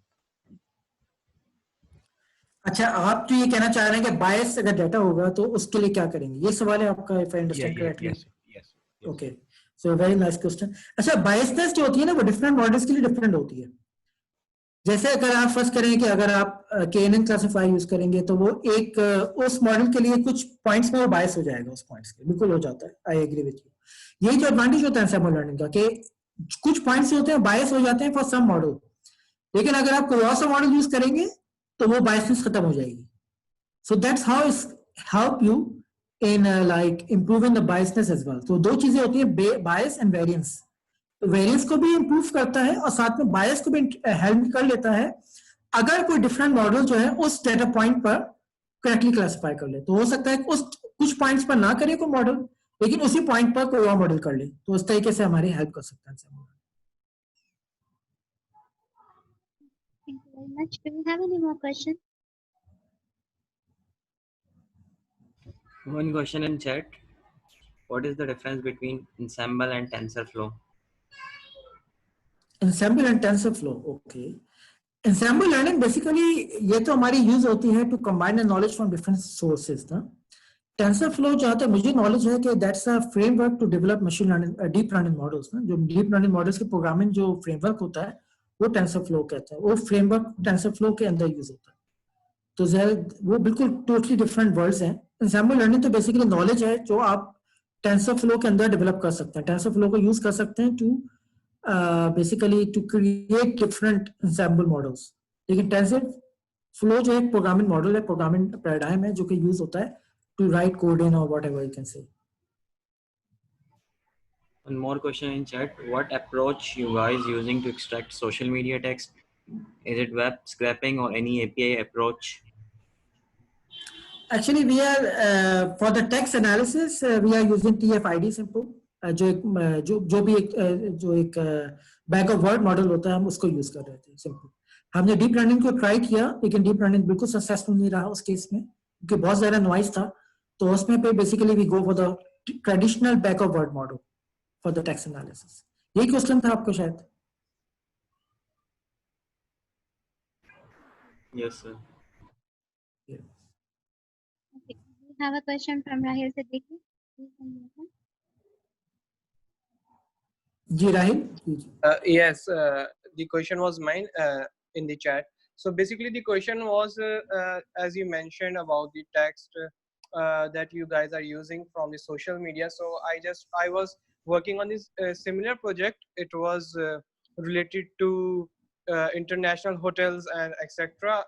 अच्छा, आप तो ये कहना चाह रहे हैं कि बायस अगर डाटा होगा तो उसके लिए क्या करेंगे, ये सवाल है आपका, if I understand correctly? Yes. Okay, so very nice question. अच्छा, बायसनेस जो होती है ना, वो डिफरेंट मॉडल्स के लिए डिफरेंट होती है। जैसे अगर आप फर्स्ट करें कि अगर आप KNN क्लासिफायर यूज करेंगे तो वो एक उस मॉडल के लिए कुछ पॉइंट्स में वो बायस हो जाएगा, उस पॉइंट्स के बिल्कुल हो जाता है। I agree with you. यही जो एडवांटेज होता है एंसेंबल लर्निंग का, कि कुछ पॉइंट्स होते हैं बायस हो जाते हैं फॉर सम मॉडल, लेकिन अगर आप कोई और सा मॉडल यूज करेंगे तो वो बायसनेस खत्म हो जाएगी। So that's how it's help you in like improving the biasness as well. तो दो चीजें होती हैं, बायस एंड वेरिएंस। तो वेरिएंस को भी इंप्रूव करता है और साथ में बायस को भी हेल्प कर लेता है अगर कोई डिफरेंट मॉडल जो है उस डेटा पॉइंट पर करेक्टली क्लासिफाई कर ले। तो हो सकता है उस कुछ पॉइंट्स पर ना करे कोई मॉडल, लेकिन उसी पॉइंट पर कोई और मॉडल कर ले, तो उस तरीके से हमारी हेल्प कर सकता है। Thank you very much. Do we have any more questions? One question in chat. What is the difference between ensemble and TensorFlow? Ensemble and TensorFlow, okay. Ensemble learning basically ये तो हमारी यूज होती है to combine the knowledge from different sources ना। TensorFlow जहाँ तक मुझे knowledge है कि that's a framework to develop machine learning deep learning models ना। जो डीप लर्निंग मॉडल्स के प्रोग्रामिंग जो फ्रेमवर्क होता है वो TensorFlow कहते हैं। वो फ्रेमवर्क TensorFlow के अंदर यूज होता है। तो वो बिल्कुल टोटली डिफरेंट वर्ड्स हैं। Ensemble learning तो बेसिकली नॉलेज है जो आप TensorFlow के अंदर डेवलप कर सकते हैं। TensorFlow को यूज कर सकते हैं to basically to create different ensemble models. लेकिन TensorFlow जो एक प्रोग्रामिंग मॉडल है, प्रोग्रामिंग पैराडाइम है जो कि यूज होता है to write code in or whatever you can say. One more question in chat. What approach you guys using to extract social media text? Is it web scraping or any API approach? Actually, we are for the text analysis we are using TF-IDSimple. जो भी एक back of word model होता है हम उसको use कर रहे थे सिंपल। हमने डीप लर्निंग को ट्राई किया लेकिन डीप लर्निंग बिल्कुल सक्सेसफुल नहीं रहा उस केस में क्योंकि बहुत ज्यादा नॉइज था। तो उसमें पे basically we go for the traditional bag of word model for the text analysis. यही क्वेश्चन था आपको शायद। Yes, sir. Okay. We have a question from Rahil Siddiqui. Please unmute him. जी Rahil. Yes, the question was mine in the chat. So basically, the question was, as you mentioned about the text that you guys are using from the social media. So I was working on this similar project. It was related to international hotels and etc.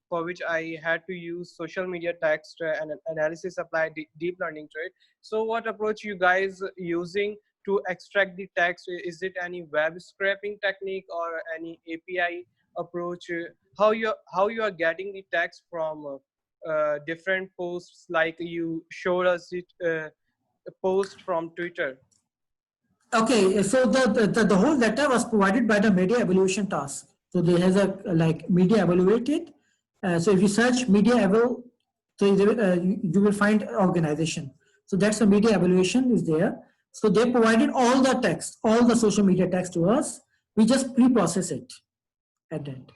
For which I had to use social media text and analysis applied deep learning to it. So what approach you guys using to extract the text? Is it any web scraping technique or any API approach? How you are getting the text from different posts, like you showed us it a post from Twitter? Okay, so the whole data was provided by the media evaluation task. So there has a like media evaluated. So if you search media eval, so you will find organization. So that's the media evaluation is there. So they provided all the text, all the social media text to us. We just pre-process it at the end.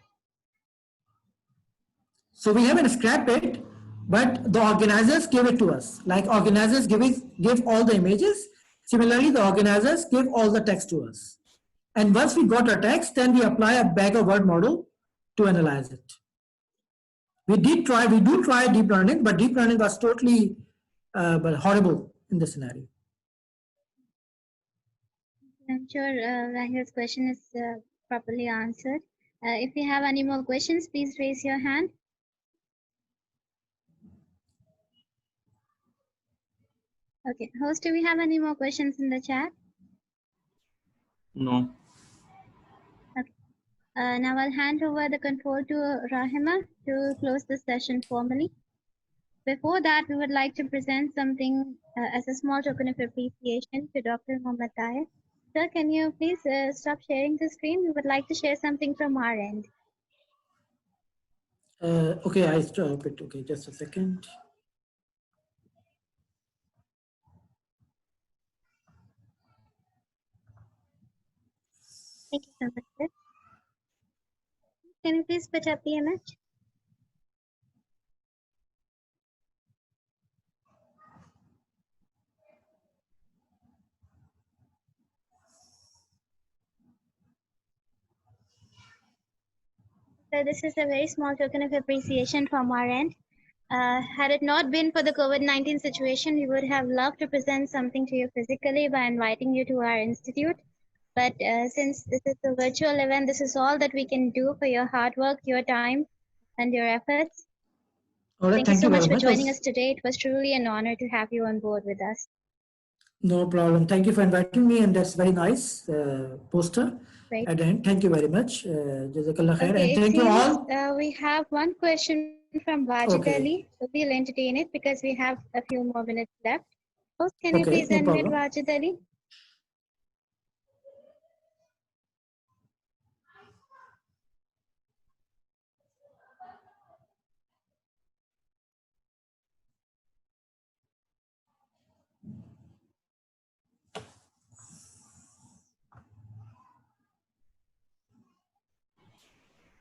So we haven't scrapped it, but the organizers give it to us. Like organizers give all the images. Similarly, the organizers give all the text to us. And once we got a text, then we apply a bag of word model to analyze it. We do try deep learning, but deep learning was totally horrible in this scenario. I'm sure Rahil's question is properly answered. If you have any more questions, please raise your hand. Okay, host, do we have any more questions in the chat? No. Okay. Now I'll hand over the control to Rahima to close the session formally. Before that, we would like to present something as a small token of appreciation to Dr. Mohammad Tahir. Sir, can you please stop sharing the screen? We would like to share something from our end. Okay, I stop it. Okay, just a second. Thank you so much, sir. Can you please put up the image? So this is a very small token of appreciation from our end. Had it not been for the COVID-19 situation, we would have loved to present something to you physically by inviting you to our institute. But since this is a virtual event, this is all that we can do for your hard work, your time, and your efforts. All right, Thank you so much very for joining us today. It was truly an honor to have you on board with us. No problem. Thank you for inviting me, and that's very nice poster. Great. At the end, thank you very much. Jazakallah khair, Okay, and thank you all. we have one question from Wajid Okay. Ali. So we'll entertain it because we have a few more minutes left. Host, can you Okay, please no unmute problem. Wajid Ali?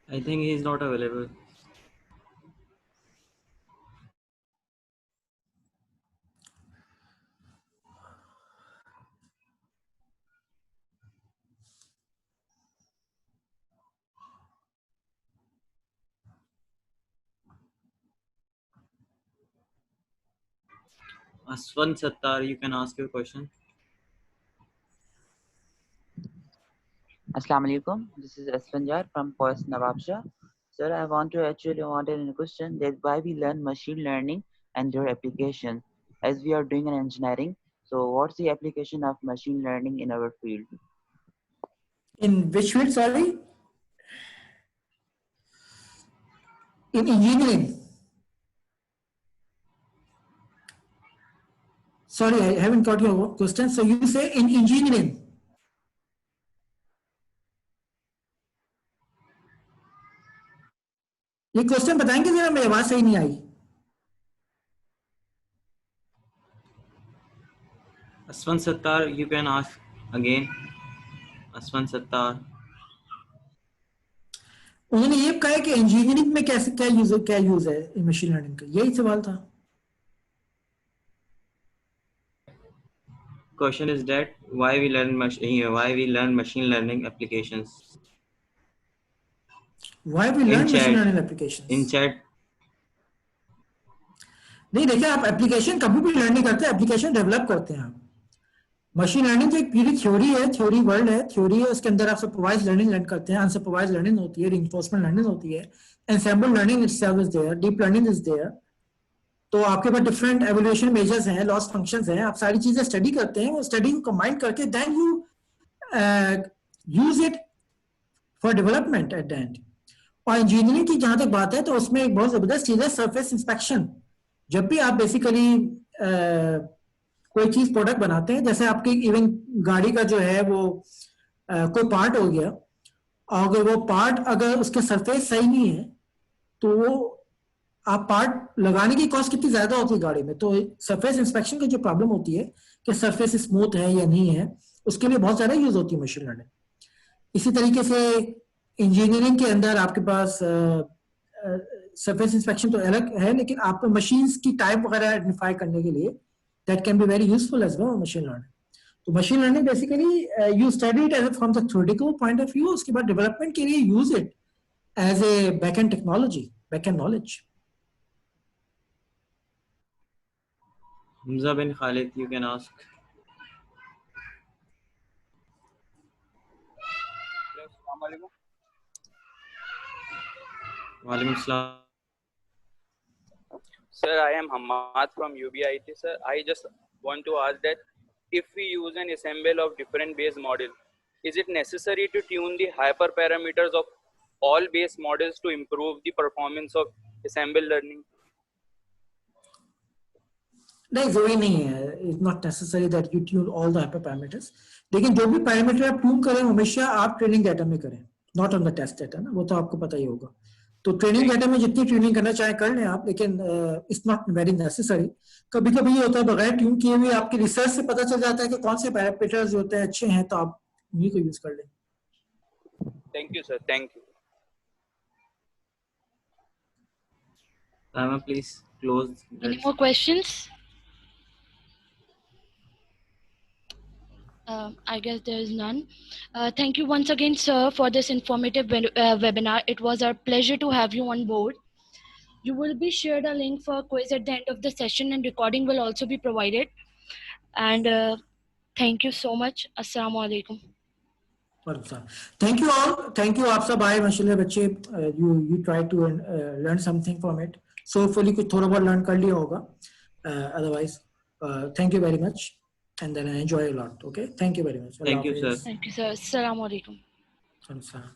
I think he is not available. Aswan Sattar, you can ask your question. Assalamu alaikum. This is Asfanjar from Post Nawabsha. Sir, I wanted a question that why we learn machine learning and their application as we are doing an engineering. So what's the application of machine learning in our field? In which field, sorry? In engineering. Sorry, I haven't got your question. So you say in engineering. ये question बताएंगे जरा, मेरी आवाज सही नहीं आई. Aswan Sattar, you can ask again. Aswan Sattar. उन्होंने ये कहा है कि इंजीनियरिंग में कैसे क्या यूज है मशीन लर्निंग का, यही सवाल था. Question is that why we learn machine learning applications. Why we learn machine learning applications? In chat. नहीं, देखिए आप एप्लीकेशन कभी भी लर्न नहीं करते, एप्लीकेशन डेवलप करते हैं आप. मशीन लर्निंग तो एक पूरी थ्योरी है, थ्योरी वर्ल्ड है, थ्योरी है. उसके अंदर आप सुपरवाइज लर्निंग लर्न करते हैं, अनसुपरवाइज लर्निंग होती है, रिइंफोर्समेंट लर्निंग होती है, ensemble learning itself is there, deep learning is there. तो आपके पास डिफरेंट एवल्यूएशन मेजर्स हैं, लॉस फंक्शंस हैं, आप सारी चीजें स्टडी करते हैं. वो स्टडी को कंबाइन करके then you use it for development at the end. और इंजीनियरिंग की जहां तक बात है तो उसमें एक बहुत जबरदस्त चीज है सरफेस इंस्पेक्शन. जब भी आप बेसिकली कोई चीज प्रोडक्ट बनाते हैं, जैसे आपकी इवन गाड़ी का जो है वो कोई पार्ट हो गया, और अगर वो पार्ट अगर उसके सरफेस सही नहीं है तो वो आप पार्ट लगाने की कॉस्ट कितनी ज्यादा होती है गाड़ी में. तो सरफेस इंस्पेक्शन की जो प्रॉब्लम होती है कि सरफेस स्मूथ है या नहीं है, उसके लिए बहुत ज्यादा यूज होती है मशीन लर्निंग. इसी तरीके से इंजीनियरिंग के अंदर आपके पास सरफेस इंस्पेक्शन तो अलग है, लेकिन आपको मशीन्स की टाइप वगैरह आइडेंटिफाई करने के लिए that can be very useful as well machine learning. तो machine learning basically you study it as from the theoretical point of view, उसके बाद डेवलपमेंट के लिए use it as a back end technology, back end knowledge. Hamza bin Khalid, you can ask. Walaikum Assalam. Sir, I am Hamad from UBIT. Sir, I just want to ask that if we use an assemble of different base model, is it necessary to tune the hyperparameters of all base models to improve the performance of assemble learning? नहीं, जरूरी नहीं है. It's not necessary that you tune all the hyper parameters. लेकिन जो भी parameter आप tune करें हमेशा आप ट्रेनिंग डाटा में करें, not on the test data ना, वो तो आपको पता ही होगा. तो ट्रेनिंग डाटा में जितनी ट्यूनिंग करना चाहे कर लें आप, लेकिन इट्स नॉट वेरी नेसेसरी. कभी कभी ये होता है बगैर ट्यून किए हुए आपकी रिसर्च से पता चल जाता है कि कौन से पैरामीटर्स जो होते हैं अच्छे हैं, तो आप उन्हीं को यूज कर लें. Thank you, sir. Thank you. Rama, please close. Any more questions? I guess there is none. Thank you once again, sir, for this informative webinar. It was our pleasure to have you on board. You will be shared a link for a quiz at the end of the session, and recording will also be provided. And thank you so much. Assalamu alaikum. Thank you all. Thank you आप सब आए माशाल्लाह बच्चे. You try to learn something from it. So hopefully कुछ थोड़ा बहुत learn कर लिया होगा. Otherwise, thank you very much. And then I enjoy a lot. Okay. Thank you very much. Thank you, sir. Thank you, sir. Assalamu alaikum. Assalamu.